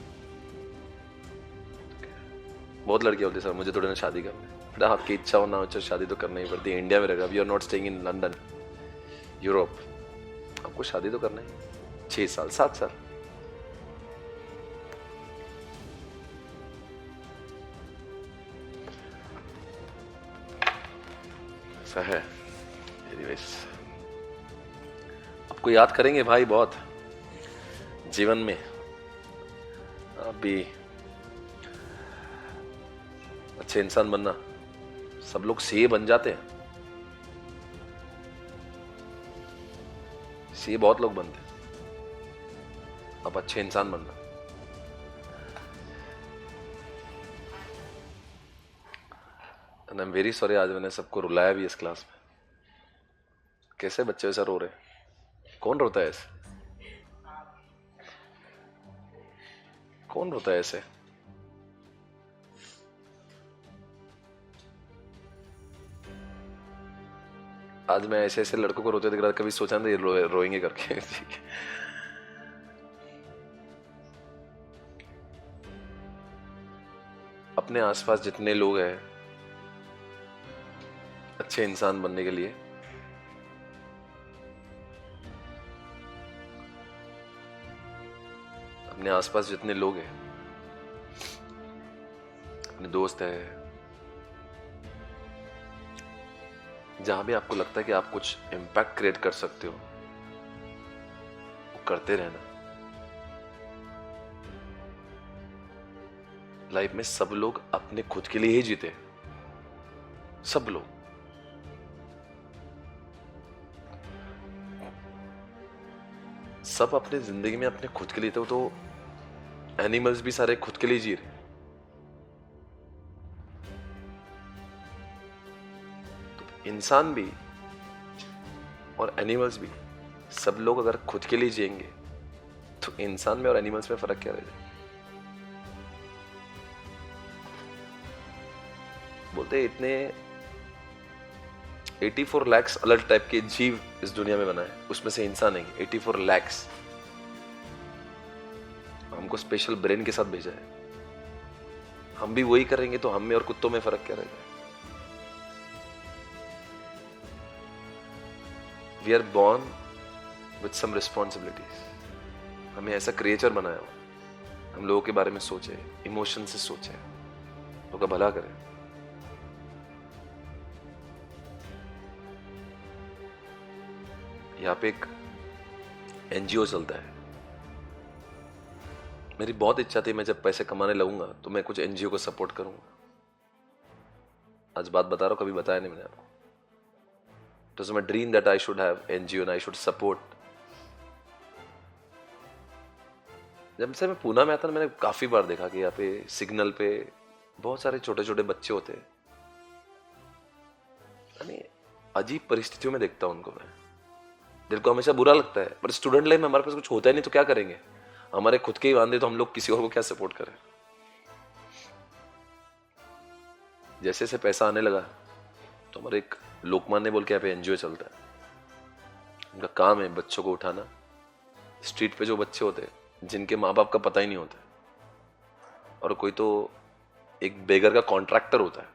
बहुत लड़कियां होती है सर मुझे थोड़ी ना शादी करनी, बेटा आपकी इच्छा हो ना हो शादी तो करना ही पड़ती है। इंडिया में रहेगा, we are not staying in London, Europe, आपको शादी तो करना ही। 6 साल 7 साल ऐसा है। एनीवेज, आपको याद करेंगे भाई बहुत जीवन में। अभी अच्छे इंसान बनना, सब लोग सीए बन जाते हैं, सीए बहुत लोग बनते हैं, अब अच्छे इंसान बनना। And I am very sorry, आज मैंने सबको रुलाया भी इस क्लास में। कैसे बच्चे ऐसा रो रहे हैं? कौन रोता है ऐसे? कौन रोता है ऐसे? आज मैं ऐसे ऐसे लड़कों को रोते देख रहा था, कभी सोचा नहीं रोएंगे करके। अपने आसपास जितने लोग हैं अच्छे इंसान बनने के लिए, अपने आसपास जितने लोग हैं, अपने दोस्त हैं, जहां भी आपको लगता है कि आप कुछ इम्पैक्ट क्रिएट कर सकते हो, वो करते रहना। लाइफ में सब लोग अपने खुद के लिए ही जीते, सब लोग। सब अपने जिंदगी में अपने खुद के लिए, तो एनिमल्स भी सारे खुद के लिए जी रहे। तो इंसान भी और एनिमल्स भी, सब लोग अगर खुद के लिए जिएंगे तो इंसान में और एनिमल्स में फर्क क्या रह जाए? बोलते इतने 84 लाख अलग टाइप के जीव इस दुनिया में बनाए, उसमें से इंसान है 84 लाख। हमको स्पेशल ब्रेन के साथ भेजा है, हम भी वही करेंगे तो हम में और कुत्तों में फर्क क्या रहेगा? We are born with some responsibilities. हमें ऐसा क्रिएचर बनाया हो, हम लोगों के बारे में सोचे, इमोशन से सोचे, लोगों का भला करें। यहाँ पे एक एनजीओ चलता है, मेरी बहुत इच्छा थी मैं जब पैसे कमाने लगूंगा तो मैं कुछ एनजीओ को सपोर्ट करूंगा। आज बात बता रहा हूं, कभी बताया नहीं मैंने आपको। It was my dream that I should have NGO and I should support. जब से मैं पूना में आता ना, मैंने काफी बार देखा कि यहाँ पे सिग्नल पे बहुत सारे छोटे छोटे बच्चे होते हैं। यानी अजीब परिस्थितियों में देखता हूं उनको मैं, दिल को हमेशा बुरा लगता है। पर स्टूडेंट लाइफ में हमारे पास कुछ होता ही नहीं तो क्या करेंगे? हमारे खुद के ही वांदे तो हम लोग किसी और को क्या सपोर्ट करें? जैसे जैसे पैसा आने लगा तो हमारे एक लोकमान्य बोल के यहाँ पे एनजीओ चलता है, उनका काम है बच्चों को उठाना। स्ट्रीट पे जो बच्चे होते हैं जिनके माँ बाप का पता ही नहीं होता, और कोई तो एक बेगर का कॉन्ट्रैक्टर होता है,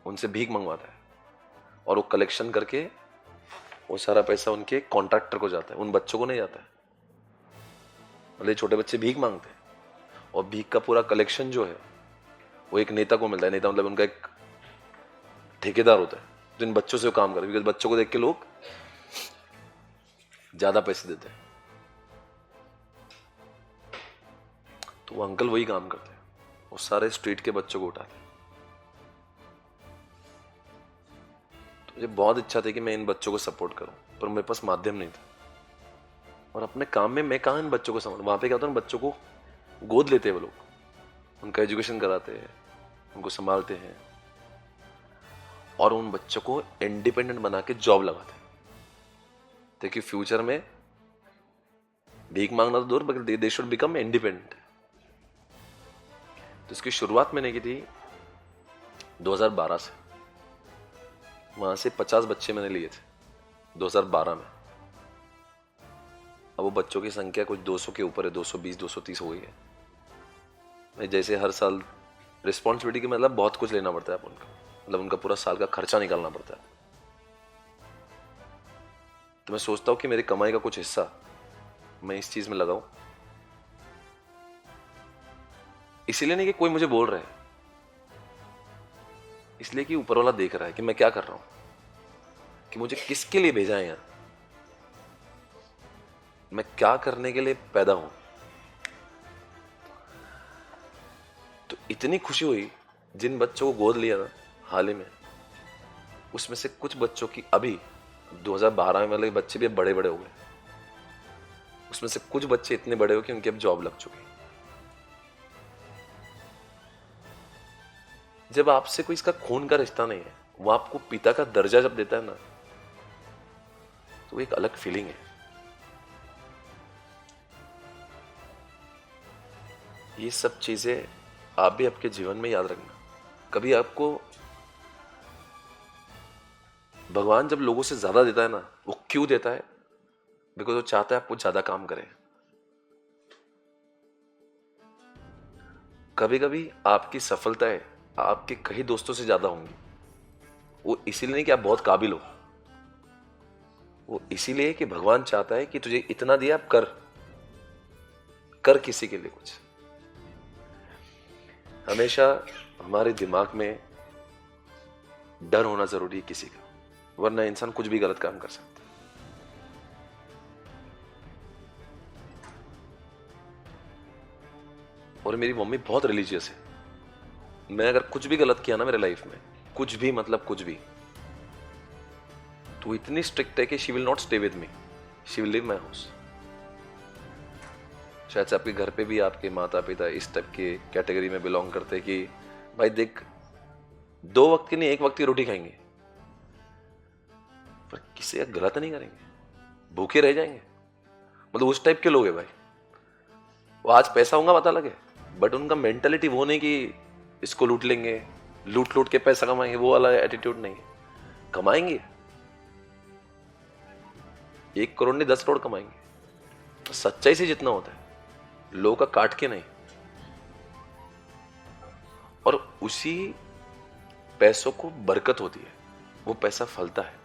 उनसे भीख मंगवाता है और वो कलेक्शन करके वो सारा पैसा उनके कॉन्ट्रैक्टर को जाता है, उन बच्चों को नहीं जाता है। मतलब छोटे बच्चे भीख मांगते हैं और भीख का पूरा कलेक्शन जो है वो एक नेता को मिलता है। नेता मतलब उनका एक ठेकेदार होता है जो इन बच्चों से वो काम करता है, बिकॉज बच्चों को देख के लोग ज्यादा पैसे देते हैं। तो वो अंकल वही काम करते हैं, वो सारे स्ट्रीट के बच्चों को उठाते हैं। तो मुझे बहुत इच्छा थी कि मैं इन बच्चों को सपोर्ट करूं, पर मेरे पास माध्यम नहीं था। और अपने काम में मैं कहाँ इन बच्चों को संभालूं? वहां पे क्या होता है, बच्चों को गोद लेते हैं वो लोग, उनका एजुकेशन कराते हैं, उनको संभालते हैं और उन बच्चों को इंडिपेंडेंट बना के जॉब लगाते हैं ताकि फ्यूचर में भीख मांगना तो दूर, बल्कि दे शुड बिकम इंडिपेंडेंट। तो इसकी शुरुआत मैंने की थी 2012 से। वहां से 50 बच्चे मैंने लिए थे 2012 में। अब वो बच्चों की संख्या कुछ 200 के ऊपर है, 220 230 हो गई है। जैसे हर साल रिस्पॉन्सिबिलिटी के मतलब बहुत कुछ लेना पड़ता है अपन को। मतलब उनका पूरा साल का खर्चा निकालना पड़ता है। तो मैं सोचता हूं कि मेरी कमाई का कुछ हिस्सा मैं इस चीज में लगाऊं। इसीलिए नहीं कि कोई मुझे बोल रहा है, इसलिए कि ऊपर वाला देख रहा है कि मैं क्या कर रहा हूं, कि मुझे किसके लिए भेजा है यहां, मैं क्या करने के लिए पैदा हूं। तो इतनी खुशी हुई जिन बच्चों को गोद लिया ना हाल ही में, उसमें से कुछ बच्चों की अभी 2012 में वाले बच्चे भी अब बड़े बड़े हो गए। उसमें से कुछ बच्चे इतने बड़े हो कि उनकी अब जॉब लग चुकी। जब आपसे कोई इसका खून का रिश्ता नहीं है, वो आपको पिता का दर्जा जब देता है ना, तो वो एक अलग फीलिंग है। ये सब चीजें आप भी आपके जीवन में याद रखना। कभी आपको भगवान जब लोगों से ज्यादा देता है ना, वो क्यों देता है? बिकॉज वो चाहता है आप कुछ ज्यादा काम करें। कभी कभी आपकी सफलताएं आपके कई दोस्तों से ज्यादा होंगी। वो इसीलिए नहीं कि आप बहुत काबिल हो, वो इसीलिए कि भगवान चाहता है कि तुझे इतना दिया, आप कर कर किसी के लिए कुछ। हमेशा हमारे दिमाग में डर होना जरूरी है किसी का, वरना इंसान कुछ भी गलत काम कर सकता है। और मेरी मम्मी बहुत रिलीजियस है। मैं अगर कुछ भी गलत किया ना मेरे लाइफ में, कुछ भी मतलब कुछ भी, तो इतनी स्ट्रिक्ट है कि she will not stay with me, she will leave my house. शायद से आपके घर पे भी आपके माता पिता इस टाइप के कैटेगरी में बिलोंग करते हैं कि भाई देख, 2 वक्त की नहीं 1 वक्त की रोटी खाएंगे, पर किसी का गलत नहीं करेंगे, भूखे रह जाएंगे। मतलब उस टाइप के लोग हैं भाई। वो आज पैसा होगा पता लगे, बट उनका मेंटेलिटी वो नहीं कि इसको लूट लेंगे, लूट लूट के पैसा कमाएंगे, वो वाला एटीट्यूड नहीं है। कमाएंगे 1 करोड़ नहीं 10 करोड़ कमाएंगे, तो सच्चाई से जितना होता है, लोगों का काट के नहीं। और उसी पैसों को बरकत होती है, वो पैसा फलता है।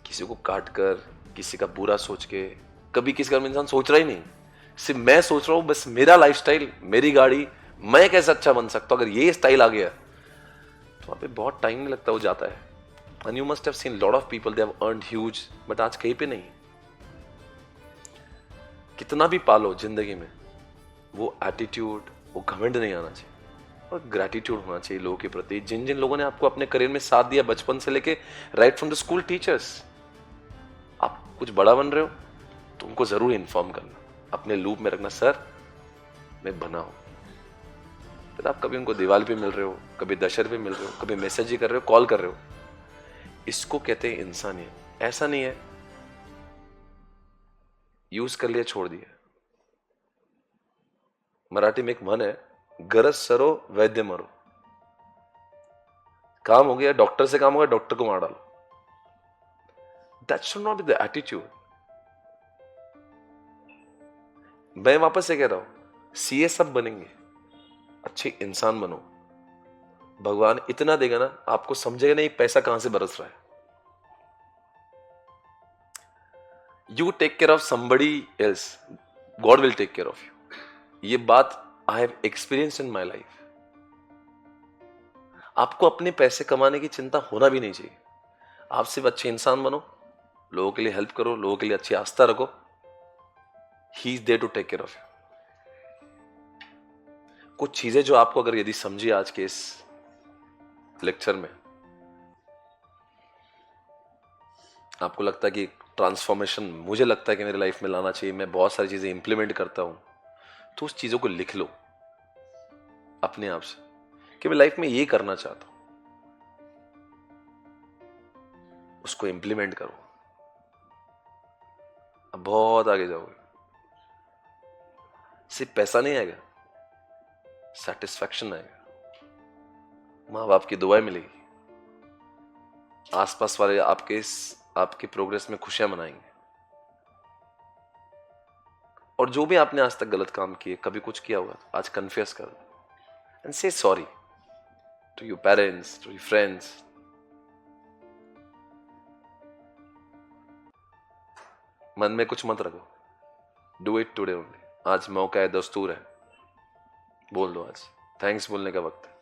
किसी को काट कर, किसी का बुरा सोच के, कभी किसी का इंसान सोच रहा ही नहीं। सिर्फ मैं सोच रहा हूं बस मेरा लाइफस्टाइल, मेरी गाड़ी, मैं कैसे अच्छा बन सकता हूं। अगर ये स्टाइल आ गया तो वहां पे बहुत टाइम नहीं लगता, वो जाता है। And you must have seen lot of people, they have earned huge, but आज कहीं पे नहीं। कितना भी पालो जिंदगी में, वो एटीट्यूड, वो घमंड नहीं आना चाहिए, और ग्रैटिट्यूड होना चाहिए लोगों के प्रति। जिन जिन लोगों ने आपको अपने करियर में साथ दिया बचपन से लेके, right from the school teachers, आप कुछ बड़ा बन रहे हो तो उनको जरूर इन्फॉर्म करना, अपने लूप में रखना, सर मैं बना हूं। फिर आप कभी उनको दिवाली पे मिल रहे हो, कभी दशहरे पे मिल रहे हो, कभी मैसेज ही कर रहे हो, कॉल कर रहे हो, इसको कहते हैं इंसानियत। ऐसा नहीं है यूज कर लिया छोड़ दिया। मराठी में एक मन है, गरज सरो वैद्य मरो। काम हो गया, डॉक्टर से काम हो गया, डॉक्टर को मार डालो। That should not be the attitude. मैं वापस से कह रहा हूं, सीए सब बनेंगे, अच्छे इंसान बनो, भगवान इतना देगा ना, आपको समझेगा नहीं पैसा कहां से बरस रहा है। You take care of somebody else, God will take care of you. ये बात I have experience in my life. आपको अपने पैसे कमाने की चिंता होना भी नहीं चाहिए। आप सिर्फ अच्छे इंसान बनो, लोगों के लिए हेल्प करो, लोगों के लिए अच्छी आस्था रखो। He is there to take care of you. कुछ चीजें जो आपको अगर यदि समझी आज के इस लेक्चर में, आपको लगता है कि ट्रांसफॉर्मेशन मुझे लगता है कि मेरी लाइफ में लाना चाहिए, मैं बहुत सारी चीजें इंप्लीमेंट करता हूं, तो उस चीजों को लिख लो अपने आप से कि मैं लाइफ में ये करना चाहता हूं, उसको इंप्लीमेंट करो। अब बहुत आगे जाओगे। सिर्फ पैसा नहीं आएगा, सेटिस्फैक्शन आएगा, मां बाप की दुआएं मिलेगी, आसपास वाले आपके प्रोग्रेस में खुशियां मनाएंगे। और जो भी आपने आज तक गलत काम किए, कभी कुछ किया हुआ, आज कन्फेस कर and say sorry. To your parents, to your friends. मन में कुछ मत रखो, डू इट टुडे ओनली। आज मौका है, दस्तूर है, बोल दो। आज थैंक्स बोलने का वक्त है।